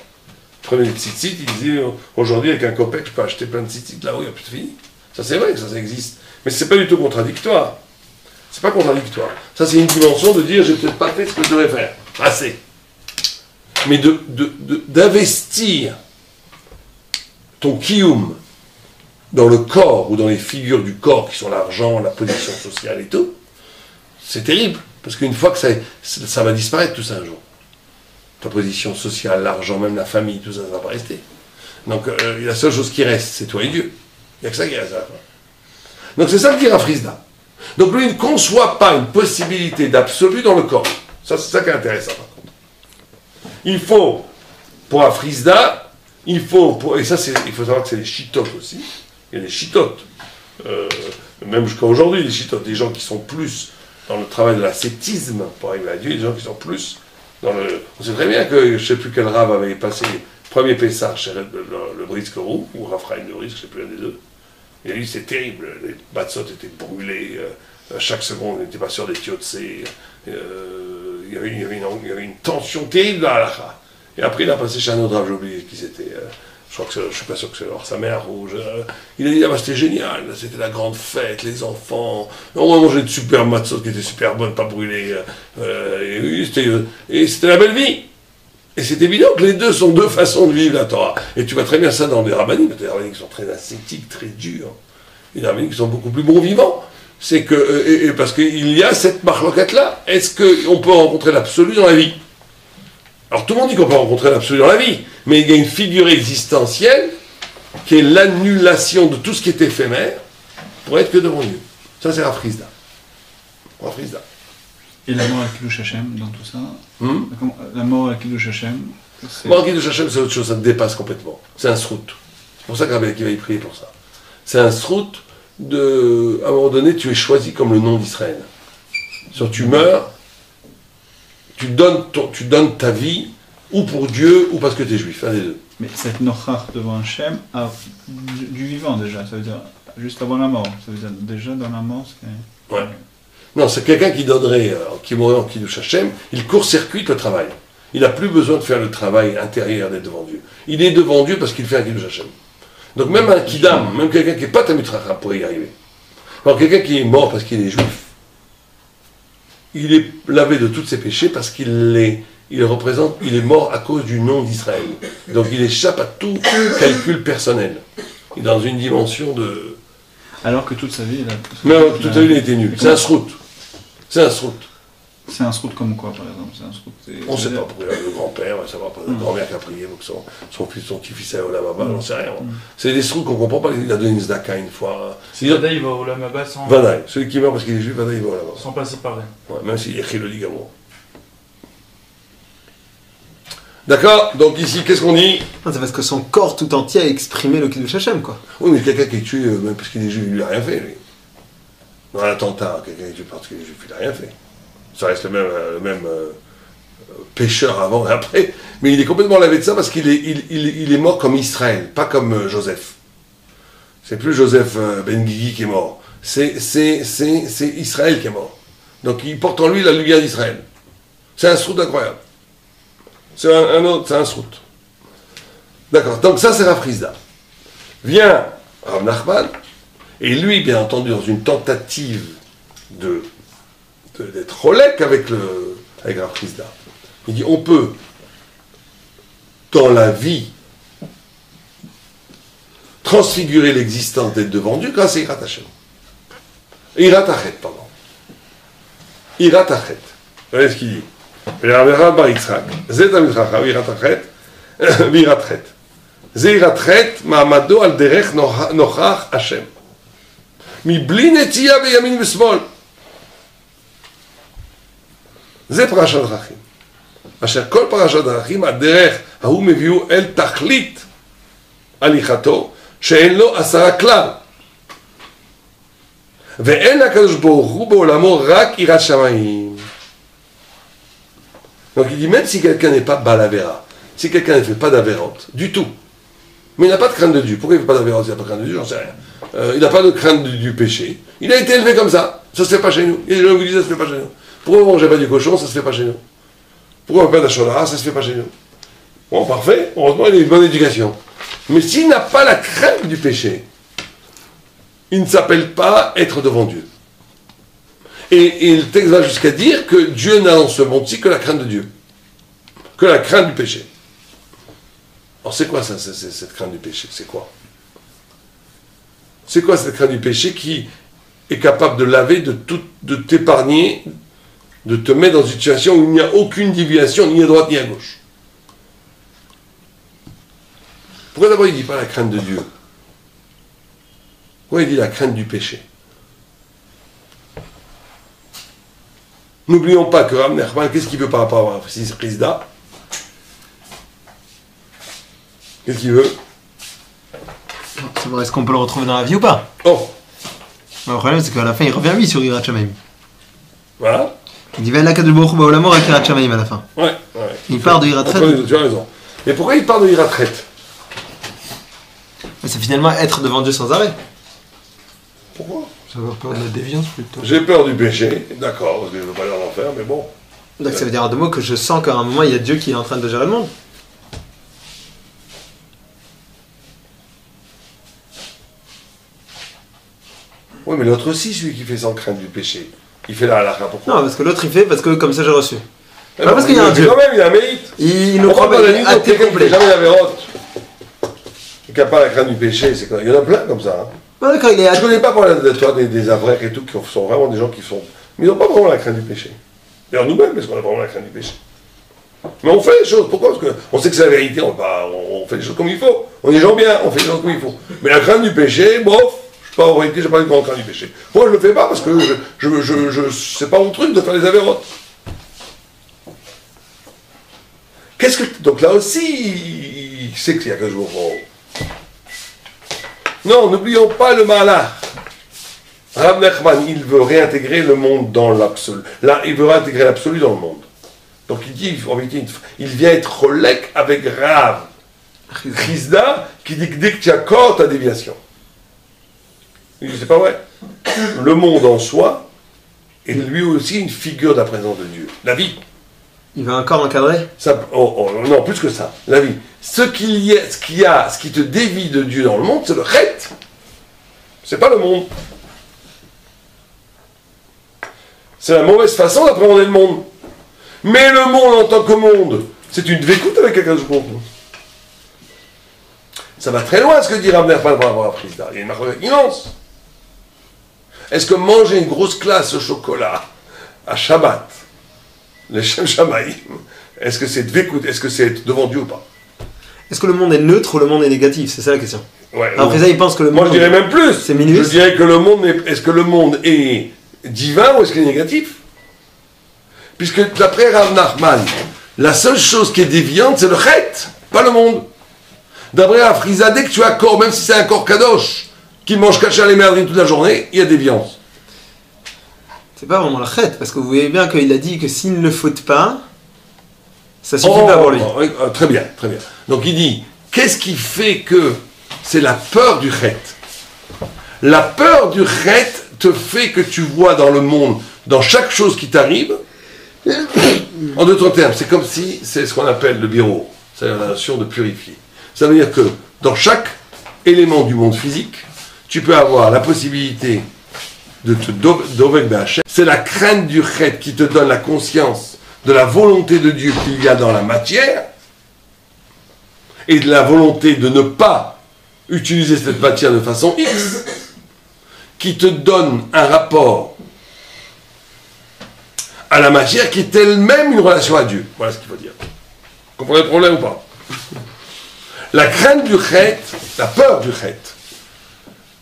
Il prenait des tzitzit, il disait, aujourd'hui, avec un copec, je peux acheter plein de tzitzit là-haut, il n'y a plus de fini. Ça c'est vrai que ça existe. Mais c'est pas du tout contradictoire. C'est pas contradictoire. Ça c'est une dimension de dire, j'ai peut-être pas fait ce que je devais faire. Assez. Mais d'investir ton kiyum dans le corps ou dans les figures du corps qui sont l'argent, la position sociale et tout, c'est terrible. Parce qu'une fois que ça va disparaître tout ça un jour. Ta position sociale, l'argent, même la famille, tout ça, ça ne va pas rester. Donc la seule chose qui reste, c'est toi et Dieu. Il n'y a que ça qui reste à la fin. Donc c'est ça que dit Rav Frisda. Donc lui, il ne conçoit pas une possibilité d'absolu dans le corps. Ça, c'est ça qui est intéressant, par contre. Il faut, pour Rav Frisda, et ça, il faut savoir que c'est les chitotes aussi. Il y a des chitotes. Même jusqu'à aujourd'hui, les chitotes, des gens qui sont plus dans le travail de l'ascétisme pour arriver à Dieu, des gens qui sont plus dans le... On sait très bien que je ne sais plus quel Rav avait passé le premier Pessah chez le Britzkerou, ou Raphaël de Brisk, je ne sais plus un des deux. Il a dit c'est terrible, les matzot étaient brûlés, chaque seconde on n'était pas sûr des tiotsé, il y avait une tension terrible dans la halakha. Et après il a passé chez un autre Rav, j'ai oublié qui c'était, je suis pas sûr que c'est sa mère rouge. Il a dit c'était génial, c'était la grande fête, les enfants, on mangeait de super matzot qui étaient super bonnes, pas brûlées, et c'était la belle vie. Et c'est évident que les deux sont deux façons de vivre la Torah. Et tu vois très bien ça dans les rabbinim, des rabbinim qui sont très ascétiques, très durs, et des rabbinim qui sont beaucoup plus bons vivants. C'est que, parce qu'il y a cette marloquette-là. Est-ce qu'on peut rencontrer l'absolu dans la vie? Alors tout le monde dit qu'on peut rencontrer l'absolu dans la vie, mais il y a une figure existentielle qui est l'annulation de tout ce qui est éphémère pour être que devant Dieu. Ça c'est Rav Frisda. Rav Frisda. Et la mort à Kiddush Hashem dans tout ça La mort à Kiddush Hashem La mort à Kiddush Hashem c'est autre chose, ça te dépasse complètement. C'est un srout. C'est pour ça que Rabbi Akiva va y prier pour ça. C'est un srout de... À un moment donné, tu es choisi comme le nom d'Israël. Soit tu meurs, tu donnes ta vie ou pour Dieu ou parce que tu es juif, un des deux. Mais cette nochach devant Hashem a du vivant déjà, ça veut dire juste avant la mort. Ça veut dire déjà dans la mort, c'est... Ouais. Non, c'est quelqu'un qui donnerait, qui mourrait en Kiddush Hashem, il court-circuite le travail. Il n'a plus besoin de faire le travail intérieur d'être devant Dieu. Il est devant Dieu parce qu'il fait un Kiddush Hashem. Donc même un Kidam, même quelqu'un qui n'est pas Talmid Chacham pourrait y arriver. Alors quelqu'un qui est mort parce qu'il est juif, il est lavé de tous ses péchés parce qu'il est mort à cause du nom d'Israël. Donc il échappe à tout calcul personnel. Il est dans une dimension de... Alors que toute sa vie, toute sa vie, il a été nul. C'est un srout. C'est un srout. C'est un srout comme quoi, par exemple? On ne sait pas pourquoi le grand-père, ça va pas, la grand-mère qui a prié pour que son petit-fils aille au Lamaba, j'en sais rien. C'est des srouts qu'on ne comprend pas. Il a donné une zdaka une fois. Si Vadaï va au Lamaba sans... Vadaï, celui qui meurt parce qu'il est juif, Vadaï va au Lamaba. Sans passer par là. Ouais, même s'il écrit le ligament. D'accord? Donc ici, qu'est-ce qu'on dit? C'est parce que son corps tout entier a exprimé le Kiddush Hashem, quoi. Oui, mais quelqu'un qui est tué, même parce qu'il est juif, il lui a rien fait, lui. Dans un attentat, quelqu'un qui est tué parce qu'il est juif, il n'a rien fait. Ça reste le même pécheur avant et après, mais il est complètement lavé de ça parce qu'il est mort comme Israël, pas comme Joseph. C'est plus Joseph Ben Guigui qui est mort, c'est Israël qui est mort. Donc il porte en lui la lumière d'Israël. C'est un srout incroyable. C'est un srout. D'accord, donc ça c'est Rav Frisda. Vient Rav Nachman, et lui, bien entendu, dans une tentative d'être rolek avec Rav Frisda. Il dit, on peut, dans la vie, transfigurer l'existence d'être devant Dieu grâce à Irat Hashem. Irat Achet, pardon. Irat Achet. Vous voyez ce qu'il dit? Rav Bar Yitzhak, Zet Amitracha, Irat Achet, Virat Chet. Zeirat Chet, Ma'amado al derech nochach Hashem. מבלי נטייה בימין ושמאל. זה פרשת דרכים. אשר כל פרשת דרכים, הדרך ההוא מביאו אל תכלית הליכתו, שאין לו 10 כלל. ואין הקדוש ברוך הוא בעולמו רק יראת שמיים. Donc il dit, même si quelqu'un n'est pas balavera, si quelqu'un ne fait pas d'avérantes, du tout, mais il n'a pas de crainte de Dieu. Pourquoi il ne fait pas d'avérantes? Il n'a pas de crainte de Dieu, j'en sais rien. Il n'a pas de crainte du péché. Il a été élevé comme ça. Ça ne se fait pas chez nous. Et les gens vous disent, ça ne se fait pas chez nous. Pourquoi on ne mange pas du cochon? Ça ne se fait pas chez nous. Pourquoi on ne fait pas d'achonara? Ça ne se fait pas chez nous. Bon, parfait. Heureusement, il a une bonne éducation. Mais s'il n'a pas la crainte du péché, il ne s'appelle pas être devant Dieu. Et le texte va jusqu'à dire que Dieu n'a dans ce monde-ci que la crainte de Dieu. Que la crainte du péché. Alors c'est quoi ça, cette crainte du péché? C'est quoi? C'est quoi cette crainte du péché qui est capable de laver, de t'épargner, de te mettre dans une situation où il n'y a aucune déviation, ni à droite ni à gauche? Pourquoi d'abord il ne dit pas la crainte de Dieu? Pourquoi il dit la crainte du péché? N'oublions pas que Rav Nachman, qu'est-ce qu'il veut par rapport à Frisda? Qu'est-ce qu'il veut? Savoir est-ce qu'on peut le retrouver dans la vie ou pas? Oh, Le problème, c'est qu'à la fin, il revient lui sur Yirat Shamayim. voilà. Il dit Ve'en l'akadosh baruch hu ba'olamo rak Yirat Shamayim à la fin. Ouais. Il part de Yirat Chet. Tu as raison. Mais pourquoi il part de Yirat Chet? C'est finalement être devant Dieu sans arrêt. Pourquoi? Avoir peur de la déviance plutôt. J'ai peur du péché, d'accord, parce que je ne veux pas aller en enfer, mais bon. Donc ça veut dire en deux mots que je sens qu'à un moment, il y a Dieu qui est en train de gérer le monde. Oui, mais l'autre aussi, celui qui fait sans crainte du péché. Il fait la halakha, pourquoi? Non, parce que l'autre il fait parce que comme ça j'ai reçu. Eh Pas ben, parce qu'il y a un Dieu. Quand même, il a un mérite. Il nous On croit parle pas, de il la est nuit, donc athée quelqu'un qui complet. fait jamais la vérote. Qui n'a pas la crainte du péché, c'est quoi? Il y en a plein comme ça. Hein. Ah, d'accord, il est Je athée. connais pas pour toi des avraires et tout qui sont vraiment des gens qui sont. Mais ils n'ont pas vraiment la crainte du péché. D'ailleurs nous-mêmes, parce qu'on a vraiment la crainte du péché. Mais on fait les choses. Pourquoi? Parce qu'on sait que c'est la vérité. On fait les choses comme il faut. On est gens bien. On fait les choses comme il faut. Mais la crainte du péché, bof. Je suis pas en vérité. J'ai pas une grande crainte du péché. Moi, je le fais pas parce que c'est pas mon truc de faire les avérotes. Qu'est-ce que donc là aussi, il sait qu'il y a que jour. Non, n'oublions pas le malach. Rav Nachman, il veut réintégrer le monde dans l'absolu. Là, il veut réintégrer l'absolu dans le monde. Donc il dit, en vérité, il vient être relèque avec Rav Chisda, qui dit que dès que tu accordes ta déviation. Il dit, c'est pas vrai. Le monde en soi est lui aussi une figure de la présence de Dieu. La vie. Il va encore encadrer. Ça, non, plus que ça. La vie. Ce qui te dévie de Dieu dans le monde, c'est le chet. C'est pas le monde. C'est la mauvaise façon d'appréhender le monde. Mais le monde en tant que monde, c'est une dvécoute avec quelqu'un de monde. Ça va très loin ce que dit Rav Nachman par rapport à Frisda. Il y a une marque immense. Est-ce que manger une grosse glace au chocolat à Shabbat, les Shem Shamaïm, est-ce que c'est dvécoute, est-ce que c'est être devant Dieu ou pas? Est-ce que le monde est neutre ou le monde est négatif? C'est ça la question. Ouais, Après ça, il pense que le monde. moi je dirais même plus. C'est minuit. Je dirais que le monde est-ce que le monde est divin ou est-ce qu'il est négatif? Puisque d'après Rav Nachman, la seule chose qui est déviante, c'est le chet, pas le monde. D'après Rav Frisda, dès que tu as un corps, même si c'est un corps kadosh, qui mange cacha les merderies toute la journée, il y a déviance. C'est pas vraiment la chète, parce que vous voyez bien qu'il a dit que s'il ne le faute pas, ça suffit pas pour lui. Très bien, très bien. Donc il dit, qu'est-ce qui fait que c'est la peur du chet? La peur du chet te fait que tu vois dans le monde, dans chaque chose qui t'arrive, en d'autres termes, c'est comme si c'est ce qu'on appelle le bureau, c'est-à-dire la notion de purifier. Ça veut dire que dans chaque élément du monde physique, tu peux avoir la possibilité de te d'ovek b'Hachem. C'est la crainte du chet qui te donne la conscience de la volonté de Dieu qu'il y a dans la matière et de la volonté de ne pas utiliser cette matière de façon X, qui te donne un rapport à la matière qui est elle-même une relation à Dieu. Voilà ce qu'il faut dire. Vous comprenez le problème ou pas? La crainte du chet, la peur du chet,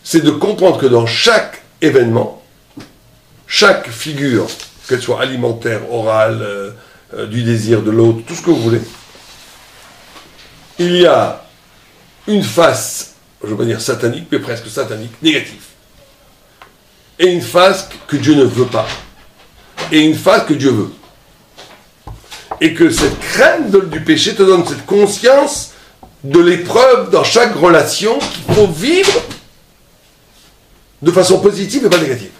c'est de comprendre que dans chaque événement, chaque figure, qu'elle soit alimentaire, orale, du désir de l'autre, tout ce que vous voulez, il y a une face, je ne veux pas dire satanique, mais presque satanique, négative. Et une face que Dieu ne veut pas. Et une face que Dieu veut. Et que cette crainte du péché te donne cette conscience de l'épreuve dans chaque relation qu'il faut vivre de façon positive et pas négative.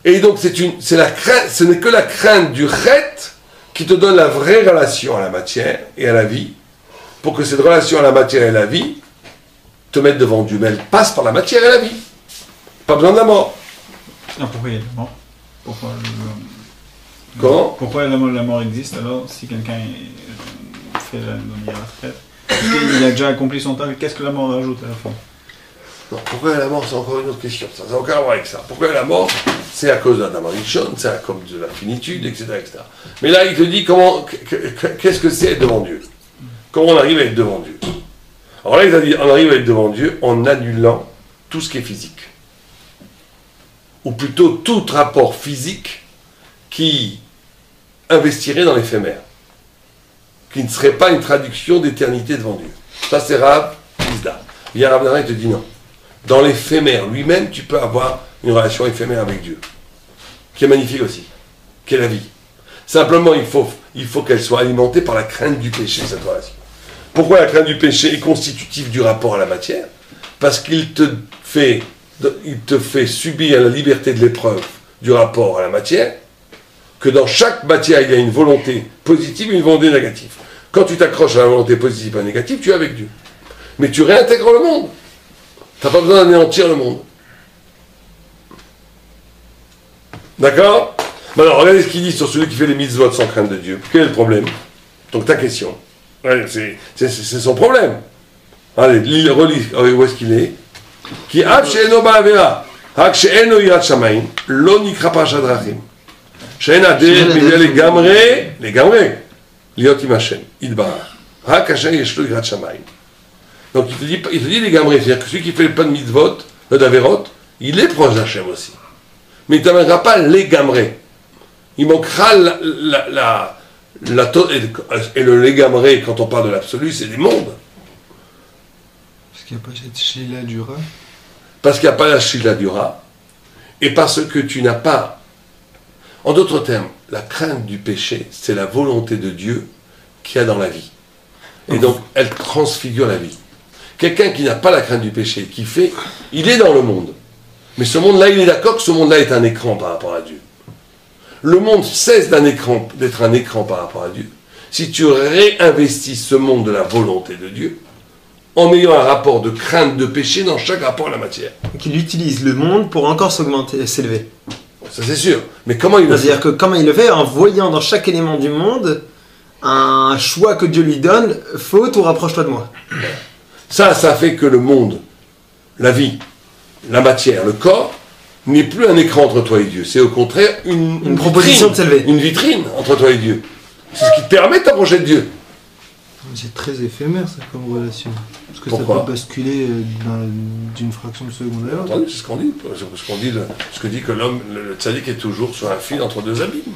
Et donc c'est la crainte, ce n'est que la crainte du chet qui te donne la vraie relation à la matière et à la vie, pour que cette relation à la matière et à la vie te mette devant Dieu. Mais elle passe par la matière et la vie. Pas besoin de la mort. Non, pourquoi il y a la mort? Comment? Pourquoi la mort existe alors si quelqu'un fait la retraite? Parce qu'il a déjà accompli son temps, qu'est-ce que la mort rajoute à la fin? Non, pourquoi la mort, c'est encore une autre question. Ça n'a aucun rapport avec ça. Pourquoi la mort? C'est à cause de la Rishon, c'est à cause de la finitude, etc., etc. Mais là, il te dit qu'est-ce que c'est être devant Dieu? Comment on arrive à être devant Dieu? Alors là, il a dit, on arrive à être devant Dieu en annulant tout ce qui est physique. Ou plutôt tout rapport physique qui investirait dans l'éphémère, qui ne serait pas une traduction d'éternité devant Dieu. Ça, c'est Rav Hizda. Il y a Rav Nara, il te dit non. Dans l'éphémère lui-même, tu peux avoir une relation éphémère avec Dieu, qui est magnifique aussi, qui est la vie. Simplement, il faut qu'elle soit alimentée par la crainte du péché, cette relation. Pourquoi la crainte du péché est constitutive du rapport à la matière? Parce qu'il te fait subir la liberté de l'épreuve du rapport à la matière, que dans chaque matière, il y a une volonté positive et une volonté négative. Quand tu t'accroches à la volonté positive et négative, tu es avec Dieu. Mais tu réintègres le monde. Tu n'as pas besoin d'anéantir le monde. D'accord? Alors, regardez ce qu'il dit sur celui qui fait les mitzvot sans crainte de Dieu. Quel est le problème? Donc, ta question. Ouais, c'est son problème. Allez, relis. Où est-ce qu'il est? Qui ab she'eno ba'avera, hak she'eno yirat shamayim, lo nikra parashat drachim. She'en adeh mideh legamre, liot im Hashem, idbarach. Hak asher yesh lo yirat shamayim. Donc il te dit legamre, c'est-à-dire que celui qui fait pas de mitzvot, d'averot, il est proche d'Hachem aussi. Mais il ne t'amènera pas legamre. Il manquera et le legamre, quand on parle de l'absolu, c'est des mondes. Parce qu'il n'y a pas cette Shila Dura. Parce qu'il n'y a pas la Shila Dura, et parce que tu n'as pas... En d'autres termes, la crainte du péché, c'est la volonté de Dieu qu'il y a dans la vie. Et donc, elle transfigure la vie. Quelqu'un qui n'a pas la crainte du péché, qui fait... Il est dans le monde. Mais ce monde-là, il est d'accord que ce monde-là est un écran par rapport à Dieu. Le monde cesse d'être un écran par rapport à Dieu. Si tu réinvestis ce monde de la volonté de Dieu, en ayant un rapport de crainte de péché dans chaque rapport à la matière. Qu'il utilise le monde pour encore s'élever. Ça c'est sûr. Mais comment il le fait? C'est-à-dire que comment il le fait? En voyant dans chaque élément du monde un choix que Dieu lui donne, faute ou rapproche-toi de moi. Ça fait que le monde, la vie, la matière, le corps, n'est plus un écran entre toi et Dieu. C'est au contraire une proposition vitrine, de s'élever. Une vitrine entre toi et Dieu. C'est ce qui te permet de t'approcher de Dieu. C'est très éphémère ça comme relation. Parce que Pourquoi? ça peut basculer d'une fraction de seconde à l'autre. C'est ce qu'on dit. Ce que dit que l'homme, le tzaddik est toujours sur un fil entre deux abîmes.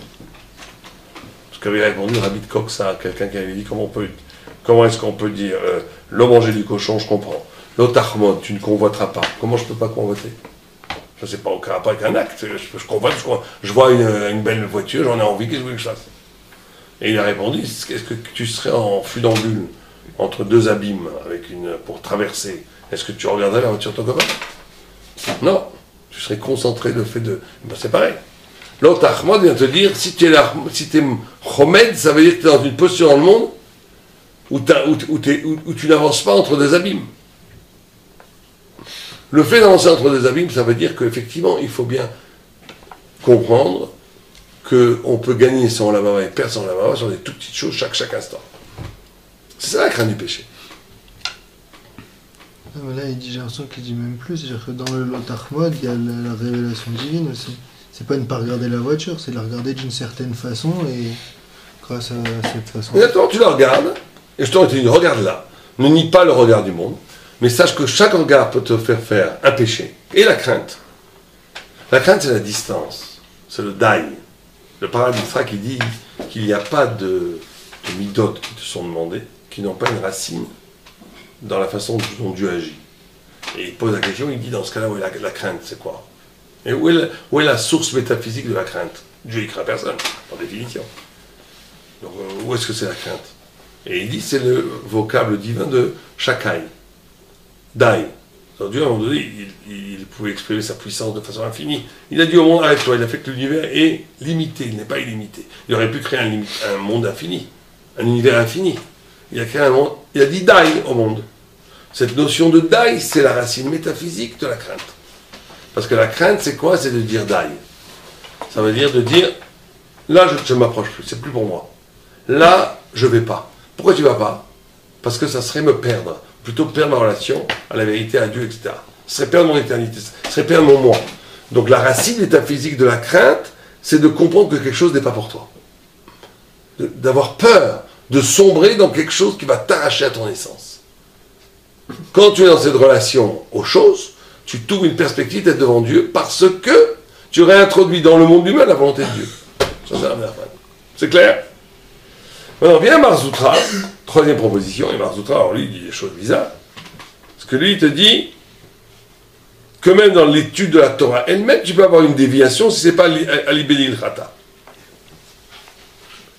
Ce qu'avait répondu Rabbi de Koksa à quelqu'un qui avait dit comment est-ce qu'on peut dire l'homme manger du cochon, je comprends. L'autre Ahmad, tu ne convoiteras pas. Comment je peux pas convoiter? Je ne sais pas, aucun rapport avec un acte. Je convoite, je vois une belle voiture, j'en ai envie, qu'est-ce que vous voulez que je fasse? Et il a répondu, est-ce que tu serais en funambule entre deux abîmes pour traverser? Est-ce que tu regarderais la voiture de ton copain? Non. Tu serais concentré le fait de... Ben c'est pareil. L'autre Ahmad vient te dire, si tu es chomed, ça veut dire que tu es dans une posture dans le monde où tu n'avances pas entre deux abîmes. Le fait d'avancer entre deux abîmes, ça veut dire qu'effectivement, il faut bien comprendre qu'on peut gagner son lavava et perdre son lavava sur des toutes petites choses chaque instant. C'est ça la crainte du péché. Ah, mais là, j'ai l'impression qu'il dit même plus. C'est-à-dire que dans le Lot Ahmad, il y a la révélation divine aussi. C'est pas de ne pas regarder la voiture, c'est de la regarder d'une certaine façon et grâce à cette façon. Exactement, tu la regardes, et je t'aurais dit, regarde-la. Ne nie pas le regard du monde, mais sache que chaque regard peut te faire un péché. Et la crainte. La crainte, c'est la distance. C'est le daï. Le paradisra qui dit qu'il n'y a pas de midotes qui te sont demandées, qui n'ont pas une racine dans la façon dont Dieu agit. Et il pose la question, il dit dans ce cas-là, où est la crainte, c'est quoi? Et où est la source métaphysique de la crainte? Dieu ne craint personne, par définition. Donc où est-ce que c'est la crainte? Et il dit c'est le vocable divin de Shakai, Dai. Donc Dieu, à un moment donné, il pouvait exprimer sa puissance de façon infinie. Il a dit au monde, arrête-toi, il a fait que l'univers est limité, il n'est pas illimité. Il aurait pu créer un monde infini, un univers infini. Il a créé un monde, il a dit Dai au monde. Cette notion de Dai, c'est la racine métaphysique de la crainte. Parce que la crainte, c'est quoi? C'est de dire Dai. Ça veut dire de dire, là, je ne m'approche plus, c'est plus pour moi. Là, je ne vais pas. Pourquoi tu ne vas pas? Parce que ça serait me perdre. Plutôt perdre ma relation à la vérité, à Dieu, etc. Ce serait perdre mon éternité, ce serait perdre mon moi. Donc la racine métaphysique de la crainte, c'est de comprendre que quelque chose n'est pas pour toi. D'avoir peur, de sombrer dans quelque chose qui va t'arracher à ton essence. Quand tu es dans cette relation aux choses, tu t'ouvres une perspective d'être devant Dieu parce que tu réintroduis dans le monde humain la volonté de Dieu. Ça, c'est un Nachman. C'est clair? Maintenant, vient Marzoutra, troisième proposition, et Marzoutra, alors lui, il dit des choses bizarres. Parce que lui, il te dit que même dans l'étude de la Torah elle-même, tu peux avoir une déviation si ce n'est pas Alibédi il-Khata.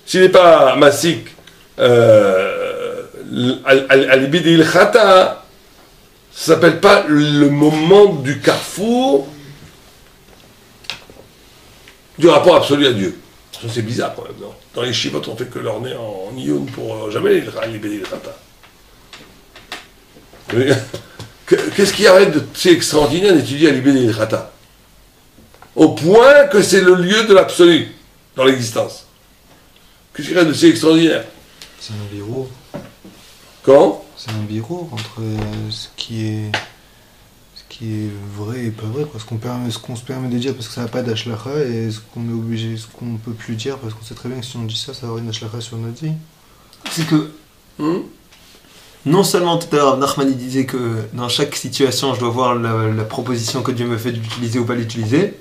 S'il n'est pas Masik, Alibédi il-Khata, ça ne s'appelle pas le moment du carrefour du rapport absolu à Dieu. Ça, c'est bizarre quand même, non? Dans les chivotes, on fait que leur nez en ioun pour jamais Alibédi il-Khata. Qu'est-ce qui arrête de si extraordinaire d'étudier Alibédi il-Khata? Au point que c'est le lieu de l'absolu dans l'existence. Qu'est-ce qui arrête de si extraordinaire? C'est un verrou. Quand? C'est un verrou entre ce qui est vrai et pas vrai, quoi. Ce qu'on se permet de dire parce que ça n'a pas d'ashlacha et ce qu'on est obligé, ce qu'on peut plus dire parce qu'on sait très bien que si on dit ça, ça va avoir une ashlacha sur notre vie. C'est que non seulement tout à l'heure Nachmani disait que dans chaque situation je dois voir la proposition que Dieu me fait d'utiliser ou pas l'utiliser,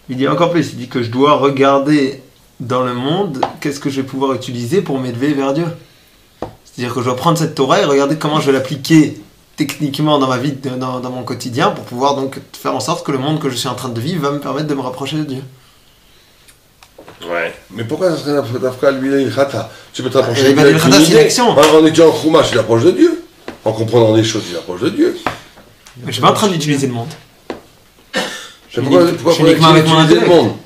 il dit encore plus, il dit que je dois regarder dans le monde qu'est-ce que je vais pouvoir utiliser pour m'élever vers Dieu. C'est-à-dire que je dois prendre cette Torah et regarder comment je vais l'appliquer techniquement dans ma vie, dans mon quotidien, pour pouvoir donc faire en sorte que le monde que je suis en train de vivre va me permettre de me rapprocher de Dieu. Ouais. Mais pourquoi ça serait d'Afka Alibédi il-Khata? Tu peux te rapprocher de Alibédi Dieu. il-Khata, c'est une action. En étudiant en Chumash, tu t'approches de Dieu. En comprenant des choses, tu t'approches de Dieu. Mais je suis pas en train d'utiliser le monde. Pourquoi uniquement avec mon utiliser le intellect. monde?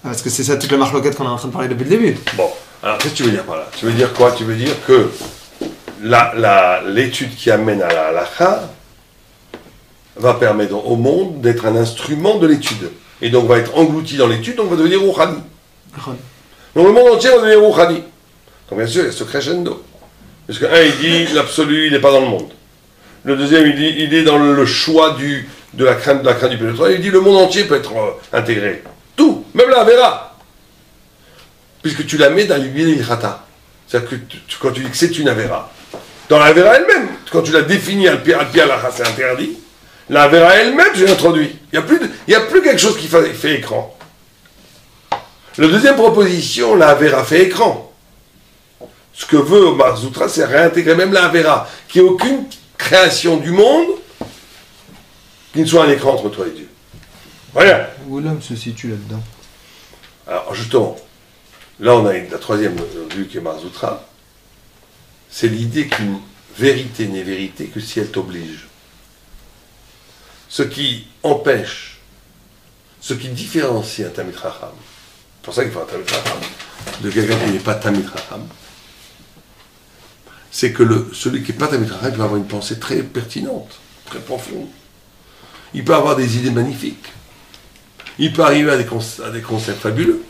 Parce que c'est ça toute la marloquette qu'on est en train de parler depuis le début. Bon, alors qu'est-ce que tu veux dire par là? Tu veux dire quoi? Tu veux dire que l'étude qui amène à la halakha va permettre au monde d'être un instrument de l'étude. Et donc va être englouti dans l'étude, donc va devenir Rouhani. Donc le monde entier va devenir Rouhani. Donc bien sûr, il y a ce crescendo. Parce qu'un, il dit l'absolu, il n'est pas dans le monde. Le deuxième, il dit il est dans le choix de la crainte du pénétrant. Il dit le monde entier peut être intégré. Tout, même la Avera. Puisque tu la mets dans l'Ibédi il-Khata. C'est-à-dire que quand tu dis que c'est une Avera, dans la Avera elle-même, quand tu la définis al-pi al-lacha, c'est interdit, la Avera elle-même, je l'introduis. Il n'y a plus quelque chose qui fait écran. La deuxième proposition, la Avera fait écran. Ce que veut Marzoutra, c'est réintégrer même la Avera, qui n'est aucune création du monde qui ne soit un écran entre toi et Dieu. Rien. Où l'homme se situe là-dedans? Alors justement, là on a la troisième vue qui est Marzoutra, c'est l'idée qu'une vérité n'est vérité que si elle t'oblige. Ce qui empêche, ce qui différencie un Talmid Chacham, c'est pour ça qu'il faut un Talmid Chacham, de quelqu'un qui n'est pas Talmid Chacham, c'est que celui qui n'est pas Talmid Chacham va avoir une pensée très pertinente, très profonde. Il peut avoir des idées magnifiques. Il peut arriver à des concepts fabuleux.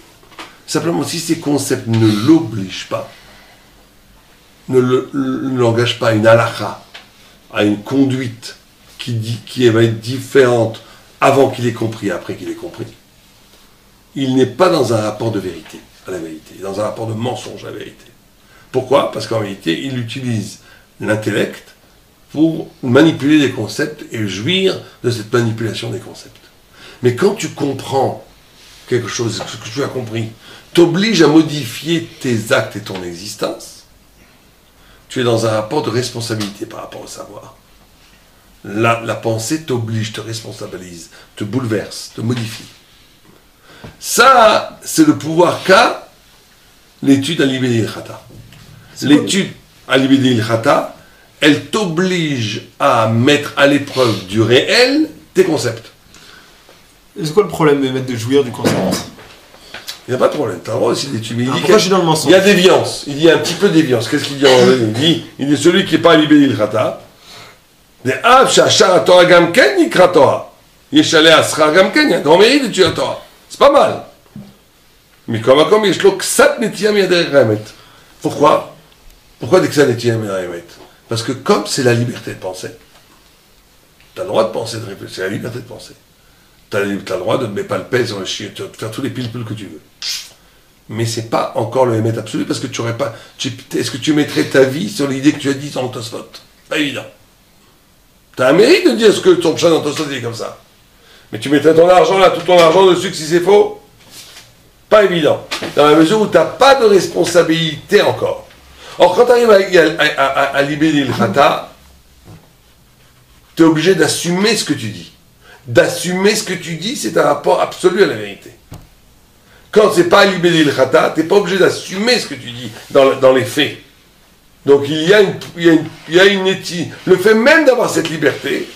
Simplement, si ces concepts ne l'obligent pas, ne l'engagent pas à une halakha, à une conduite qui va être différente avant qu'il ait compris et après qu'il ait compris, il n'est pas dans un rapport de vérité à la vérité, il est dans un rapport de mensonge à la vérité. Pourquoi? Parce qu'en réalité, il utilise l'intellect pour manipuler des concepts et jouir de cette manipulation des concepts. Mais quand tu comprends quelque chose, ce que tu as compris, t'oblige à modifier tes actes et ton existence, tu es dans un rapport de responsabilité par rapport au savoir. La pensée t'oblige, te responsabilise, te bouleverse, te modifie. Ça, c'est le pouvoir qu'a l'étude à l'Ibédi il-Khata. L'étude à l'Ibédi il-Khata, elle t'oblige à mettre à l'épreuve du réel tes concepts. C'est quoi le problème de jouir du concept? Il n'y a pas de problème, tu as le droit aussi d'étudier. Mais Pourquoi je suis dans le mensonge? il y a déviance, il y a un petit peu de déviance. Qu'est-ce qu'il dit il dit celui qui n'est pas à l'Ibédi il-Khata, il y a un grand mérite d'étudier la Torah. C'est pas mal. Mais comme il y a pourquoi? Pourquoi dès que ça Parce que comme c'est la liberté de penser, tu as le droit de penser, de réfléchir, c'est la liberté de penser. Tu as le droit de ne mettre pas le pèse sur le chien, de faire tous les piles que tu veux. Mais c'est pas encore le émet absolu parce que tu aurais pas. Est-ce que tu mettrais ta vie sur l'idée que tu as dit dans le Tosfot? Pas évident. Tu as un mérite de dire ce que ton chat dans le Tosfot est comme ça. Mais tu mettrais ton argent là, tout ton argent dessus que si c'est faux? Pas pas évident. Dans la mesure où tu n'as pas de responsabilité encore. Or, quand tu arrives à libérer le khata, tu es obligé d'assumer ce que tu dis. D'assumer ce que tu dis, c'est un rapport absolu à la vérité. Quand c'est pas libérer le khata, tu n'es pas obligé d'assumer ce que tu dis dans les faits. Donc il y a une éthique. Le fait même d'avoir cette liberté,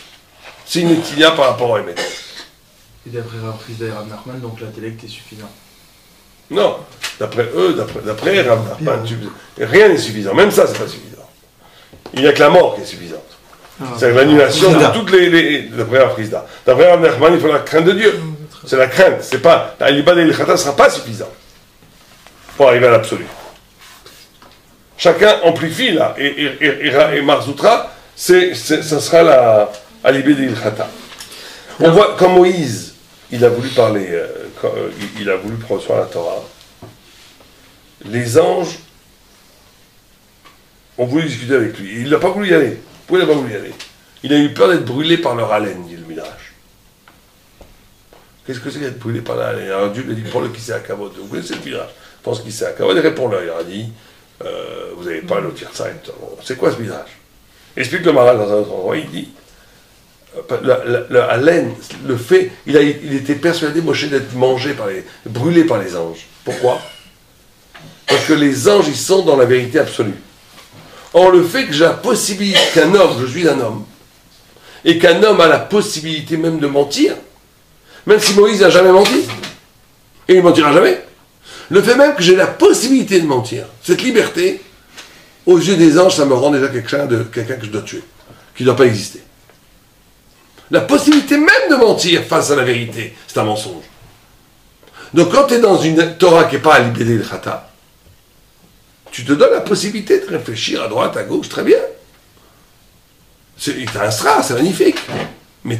c'est une éthique par rapport à Emet. Et d'après Rav Chizda et Rav Nachman, donc l'intellect est suffisant. Non, d'après eux, d'après Rav Nachman, rien n'est suffisant. Même ça, c'est pas suffisant. Il n'y a que la mort qui est suffisante. C'est l'annulation de toutes les d'après Rav Chizda. D'après Rav Nachman, il faut la crainte de Dieu. C'est la crainte. C'est pas la libération de l'Ilchata ne sera pas suffisant pour arriver à l'absolu. Chacun amplifie là, et Marzoutra, ça sera la Alibé de Ilchata. On voit quand Moïse, il a voulu parler, il a voulu recevoir la Torah, les anges ont voulu discuter avec lui. Il n'a pas voulu y aller. Pourquoi il n'a pas voulu y aller? Il a eu peur d'être brûlé par leur haleine, dit le Midrash. Qu'est-ce que c'est d'être brûlé par la haleine? Alors Dieu lui a dit, pour le qui c'est à Kavod. Vous connaissez le Midrash? Je pense qu'il sait à Kavod. Il répond-leur, il a dit, vous n'avez pas le tir ça. C'est quoi ce Midrash? Explique le Maral dans un autre endroit, il dit, la haleine, le fait, il était persuadé, Moshe, d'être brûlé par les anges. Pourquoi? Parce que les anges, ils sont dans la vérité absolue. Or, le fait que j'ai la possibilité qu'un homme, je suis un homme, et qu'un homme a la possibilité même de mentir, même si Moïse n'a jamais menti, et il ne mentira jamais, le fait même que j'ai la possibilité de mentir, cette liberté, aux yeux des anges, ça me rend déjà quelqu'un que je dois tuer, qui ne doit pas exister. La possibilité même de mentir face à la vérité, c'est un mensonge. Donc quand tu es dans une Torah qui n'est pas à libérer le Khata, tu te donnes la possibilité de réfléchir à droite, à gauche, très bien. Tu as un stra, c'est magnifique. Mais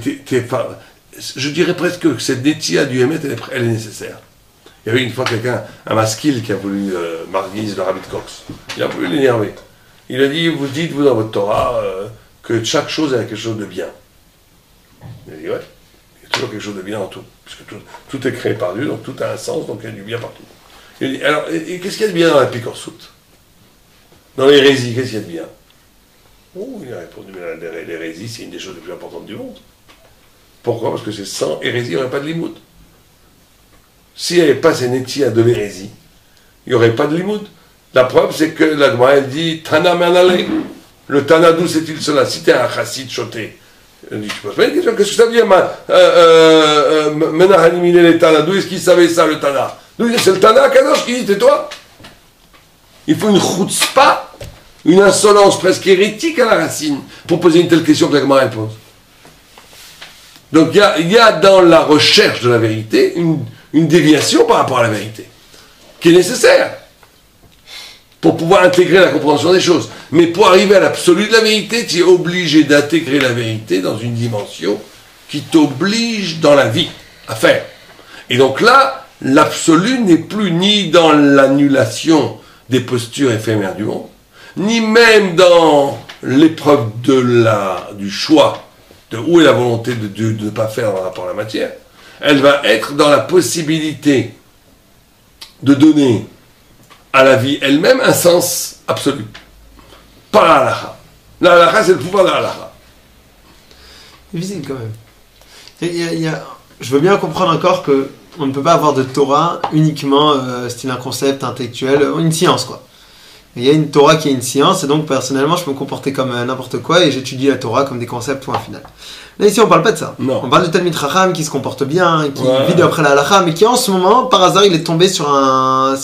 je dirais presque que cette Netia du Hémet, elle est nécessaire. Il y avait une fois un maskil qui a voulu Marguise, le rabbi de Cox. Il a voulu l'énerver. Il a dit, vous dites, vous dans votre Torah, que chaque chose a quelque chose de bien. Il a dit, ouais, il y a toujours quelque chose de bien en tout. Puisque tout est créé par Dieu, donc tout a un sens, donc il y a du bien partout. Il a dit, alors, et qu'est-ce qu'il y a de bien dans la picorsoute? Dans l'hérésie, qu'est-ce qu'il y a de bien? Oh, il a répondu, mais l'hérésie, c'est une des choses les plus importantes du monde. Pourquoi? Parce que c'est sans hérésie, il n'y aurait pas de limoud. S'il n'y avait pas ces nétia de l'hérésie, il n'y aurait pas de limoud. La preuve, c'est que la Gemara, elle dit, Tana Manale. Le Tana, d'où c'est-il cela? Si tu es un chassid choté, elle dit, tu poses pas une question, qu'est-ce que ça veut dire, Menahanimile les Tana? D'où est-ce qu'il savait ça, le Tana? C'est le Tana Kadosh qui dit, tais-toi. Il faut une chutzpah, une insolence presque hérétique à la racine, pour poser une telle question que la Gemara elle pose. Donc il y a dans la recherche de la vérité une déviation par rapport à la vérité, qui est nécessaire pour pouvoir intégrer la compréhension des choses. Mais pour arriver à l'absolu de la vérité, tu es obligé d'intégrer la vérité dans une dimension qui t'oblige dans la vie à faire. Et donc là, l'absolu n'est plus ni dans l'annulation des postures éphémères du monde, ni même dans l'épreuve du choix, de où est la volonté de Dieu de ne pas faire en rapport à la matière. Elle va être dans la possibilité de donner à la vie elle-même un sens absolu. Par la halakha. La halakha, c'est le pouvoir de la halakha. C'est difficile quand même. Je veux bien comprendre encore que on ne peut pas avoir de Torah uniquement style un concept intellectuel, une science quoi. Il y a une Torah qui est une science et donc personnellement je peux me comporter comme n'importe quoi et j'étudie la Torah comme des concepts point final. Là ici on parle pas de ça. Non. On parle de Talmid Chacham qui se comporte bien, qui vit d'après la halakha mais qui en ce moment par hasard il est tombé sur un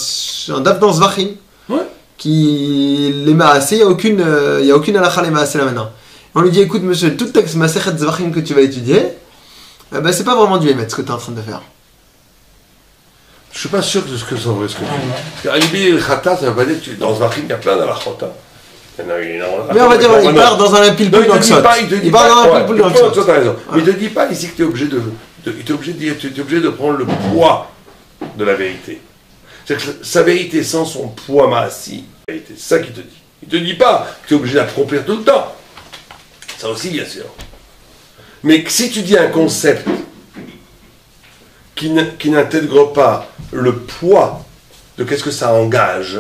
daf dans Zvachim qui les maasé, il y a aucune halakha les maasé là maintenant. On lui dit écoute monsieur, toute ta Masechet Zvachim que tu vas étudier, c'est pas vraiment du Hémet ce que tu es en train de faire. Je ne suis pas sûr de ce que ça veut dire. Parce qu'Alibi et le Khata, ça veut pas dire que dans Zvachim, il y a plein d'halachot. Mais on va dire, il part dans un pilpoul d'Oxot. Il part dans un pilpoul d'Oxot. Tu as raison. Mais il ne te dit pas ici que tu es obligé de prendre le poids de la vérité. C'est-à-dire que sa vérité sans son poids maassi, c'est ça qu'il te dit. Il ne te dit pas que tu es obligé d'accomplir tout le temps. Ça aussi, bien sûr. Mais si tu dis un concept qui n'intègre pas le poids de qu'est-ce que ça engage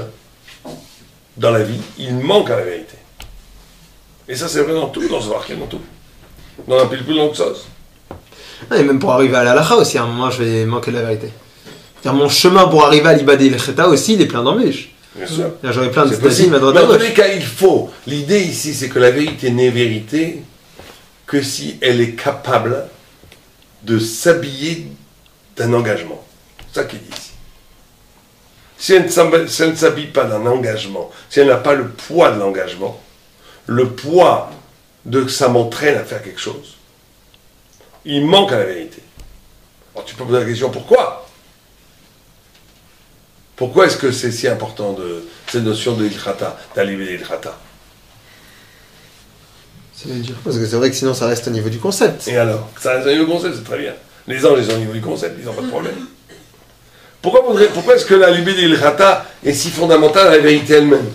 dans la vie, il manque à la vérité. Et ça, c'est vrai dans tout, dans ce varken, dans tout. Dans un pilpul, dans Ksos. Et même pour arriver à l'alacha aussi, à un moment, je vais manquer de la vérité. C'est-à-dire, mon chemin pour arriver à l'ibadé il cheta aussi, il est plein d'embûches. Bien sûr. J'aurais plein de C'est possible. stasimes à droite Mais à en tous gauche. les cas, il faut. L'idée ici, c'est que la vérité n'est vérité que si elle est capable de s'habiller d'un engagement. C'est ça qu'il dit ici. Si elle ne s'habille pas d'un engagement, si elle n'a pas le poids de l'engagement, le poids de que ça m'entraîne à faire quelque chose, il manque à la vérité. Alors tu peux poser la question, pourquoi? Pourquoi est-ce que c'est si important cette notion de ilchata, d'aliber l'ilchata? Ça veut dire Parce que c'est vrai que sinon ça reste au niveau du concept. Et alors? Ça reste au niveau du concept, c'est très bien. Les anges, ils sont au niveau du concept, ils n'ont pas de problème. Pourquoi est-ce que la libé d'ilchata est si fondamentale à la vérité elle-même?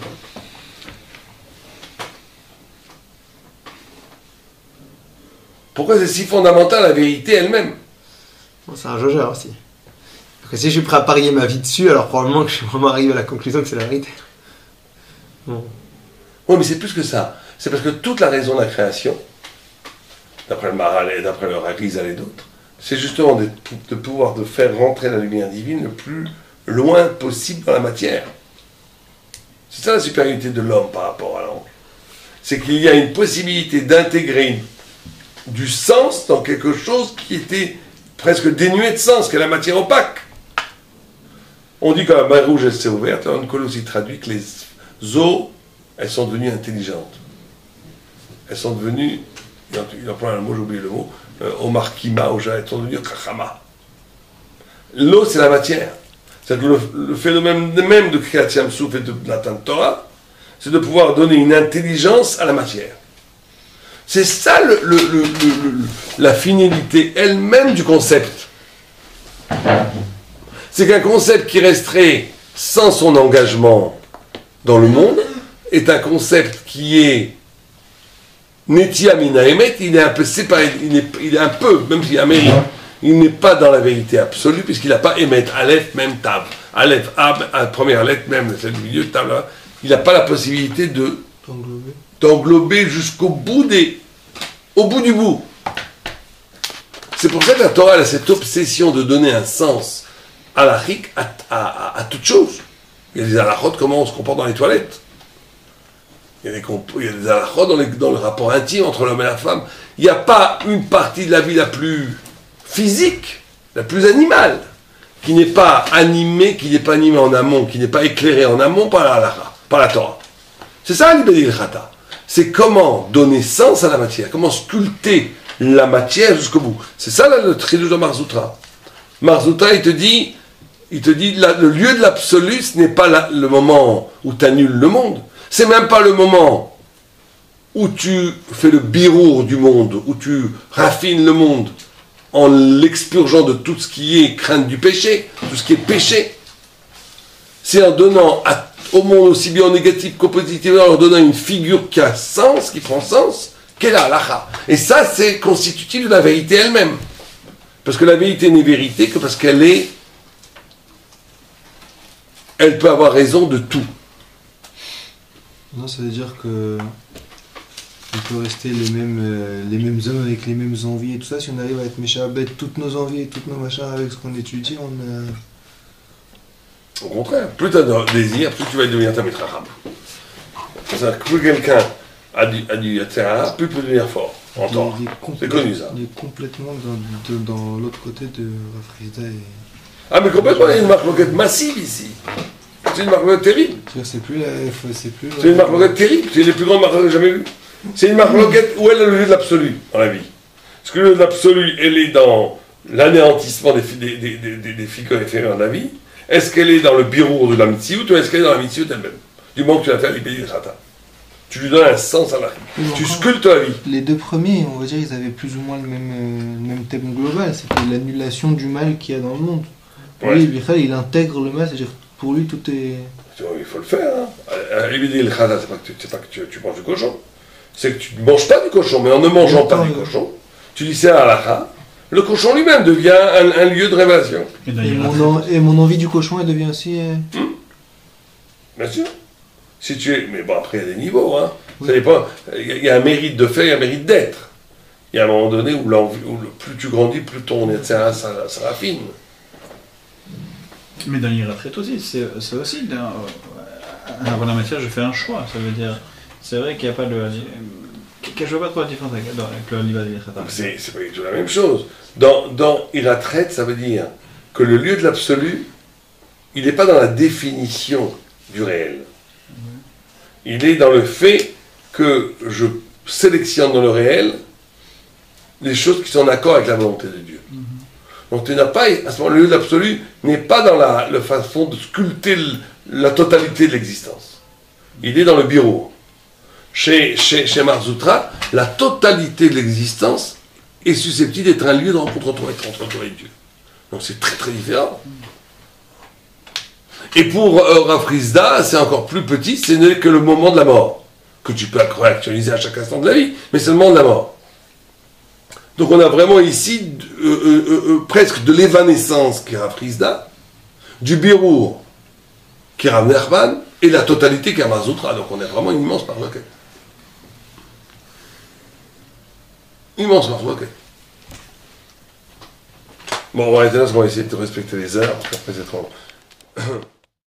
Pourquoi c'est si fondamental à la vérité elle-même? Bon, c'est un jaugeur aussi. Parce que si je suis prêt à parier ma vie dessus, alors probablement que je suis vraiment arrivé à la conclusion que c'est la vérité. Bon. Oui, mais c'est plus que ça. C'est parce que toute la raison de la création, d'après le Maharal et d'après le Harizal et d'autres, c'est justement de pouvoir de faire rentrer la lumière divine le plus loin possible dans la matière. C'est ça la supériorité de l'homme par rapport à l'ange. C'est qu'il y a une possibilité d'intégrer du sens dans quelque chose qui était presque dénué de sens, qui est la matière opaque. On dit que la mer rouge elle s'est ouverte, on colle aussi traduit que les eaux, elles sont devenues intelligentes. Elles sont devenues, il emploie un mot, j'ai oublié le mot, Omar Kima, elles sont devenues Kachama. L'eau, c'est la matière. C'est-à-dire que le phénomène même de Kriyat Yam-Souf et de Natan Torah, c'est de pouvoir donner une intelligence à la matière. C'est ça la finalité elle-même du concept. C'est qu'un concept qui resterait sans son engagement dans le monde est un concept qui est Netia Mina Emet, il est un peu séparé, il est un peu, même s'il y a il n'est pas dans la vérité absolue, puisqu'il n'a pas Emet, Aleph, même Tav. Aleph, Ab, première lettre, même celle du milieu, Tav, là, il n'a pas la possibilité d'englober jusqu'au bout au bout du bout. C'est pour ça que la Torah a cette obsession de donner un sens halachique à toute chose. Il y a des halachot, comment on se comporte dans les toilettes. Il y a des halachot dans le rapport intime entre l'homme et la femme. Il n'y a pas une partie de la vie la plus physique, la plus animale, qui n'est pas animée en amont, qui n'est pas éclairée en amont par la halacha, par la Torah. C'est ça l'ibé d'ilchata. C'est comment donner sens à la matière, comment sculpter la matière jusqu'au bout. C'est ça là, le tridouche de Marzoutra. Marzoutra, il te dit le lieu de l'absolu, ce n'est pas le moment où tu annules le monde. C'est même pas le moment où tu fais le birour du monde, où tu raffines le monde en l'expurgeant de tout ce qui est crainte du péché, tout ce qui est péché. C'est en donnant au monde aussi bien en négatif qu'au positif, en leur donnant une figure qui a sens, qui prend sens, qu'est la halacha. Et ça, c'est constitutif de la vérité elle-même. Parce que la vérité n'est vérité que parce elle peut avoir raison de tout. Non, ça veut dire que on peut rester les mêmes hommes avec les mêmes envies et tout ça. Si on arrive à être méchabet toutes nos envies et toutes nos machins avec ce qu'on étudie, on a... Au contraire, plus tu as de désir, plus tu vas devenir ta mitraham. C'est-à-dire que plus quelqu'un a du yatzera, plus il peut devenir fort. C'est connu ça. Il est complètement dans l'autre côté de Rafrizda et... Ah mais complètement, il y a une marque massive ici. C'est une marque terrible. C'est plus une marque terrible, c'est les plus grandes marques que j'ai jamais vues. C'est une marque où elle a le lieu de l'absolu dans la vie. Est-ce que le lieu de l'absolu, elle est dans l'anéantissement des figures inférieures de la vie? Est-ce qu'elle est dans le birour de la mitzvot ou est-ce qu'elle est dans la mitzvot elle-même? Du moment que tu l'as fait à l'ibé d'ilchata. Tu lui donnes un sens à la vie. Tu sculptes la vie. Les deux premiers, on va dire, ils avaient plus ou moins le même thème global. C'était l'annulation du mal qu'il y a dans le monde. Pour lui, il intègre le mal, c'est-à-dire pour lui tout est... Il faut le faire. Hein. À l'ibé d'ilchata, c'est pas que tu manges du cochon. C'est que tu ne manges pas du cochon, mais en ne mangeant pas du cochon, tu dis c'est à halakha, Le cochon lui-même devient un lieu de révélation. Et Et d'ailleurs, mon envie du cochon, elle devient aussi. Bien sûr. Si tu es... Mais bon, après, il y a des niveaux. Hein. Oui. Ça dépend. Il y a un mérite de faire, il y a un mérite d'être. Il y a un moment donné où, plus tu grandis, plus ton ça raffine. mais dans l'irrétraite aussi, c'est aussi avant la matière, je fais un choix. Ça veut dire, c'est vrai qu'il n'y a pas de. Que je vois pas trop la différence avec le livre d'irrétraite. C'est pas du tout la même chose. Dans Iratret, ça veut dire que le lieu de l'absolu, il n'est pas dans la définition du réel. Il est dans le fait que je sélectionne dans le réel les choses qui sont en accord avec la volonté de Dieu. Donc tu n'as pas, à ce moment, le lieu de l'absolu n'est pas dans la façon de sculpter la totalité de l'existence. Il est dans le bureau. Chez Marzoutra, la totalité de l'existence est susceptible d'être un lieu de rencontre entre toi et Dieu. Donc c'est très très différent. Et pour Rav Rizda, c'est encore plus petit, ce n'est que le moment de la mort, que tu peux actualiser à chaque instant de la vie, mais c'est le moment de la mort. Donc on a vraiment ici presque de l'évanescence qui est Rav Rizda, du Birour qui est Rav Nachman, et la totalité qui est Marzoutra. Donc on est vraiment une immense marloquette. Immense marloquette. Bon, on va arrêter là parce qu'on va essayer de respecter les heures, parce qu'après c'est trop long.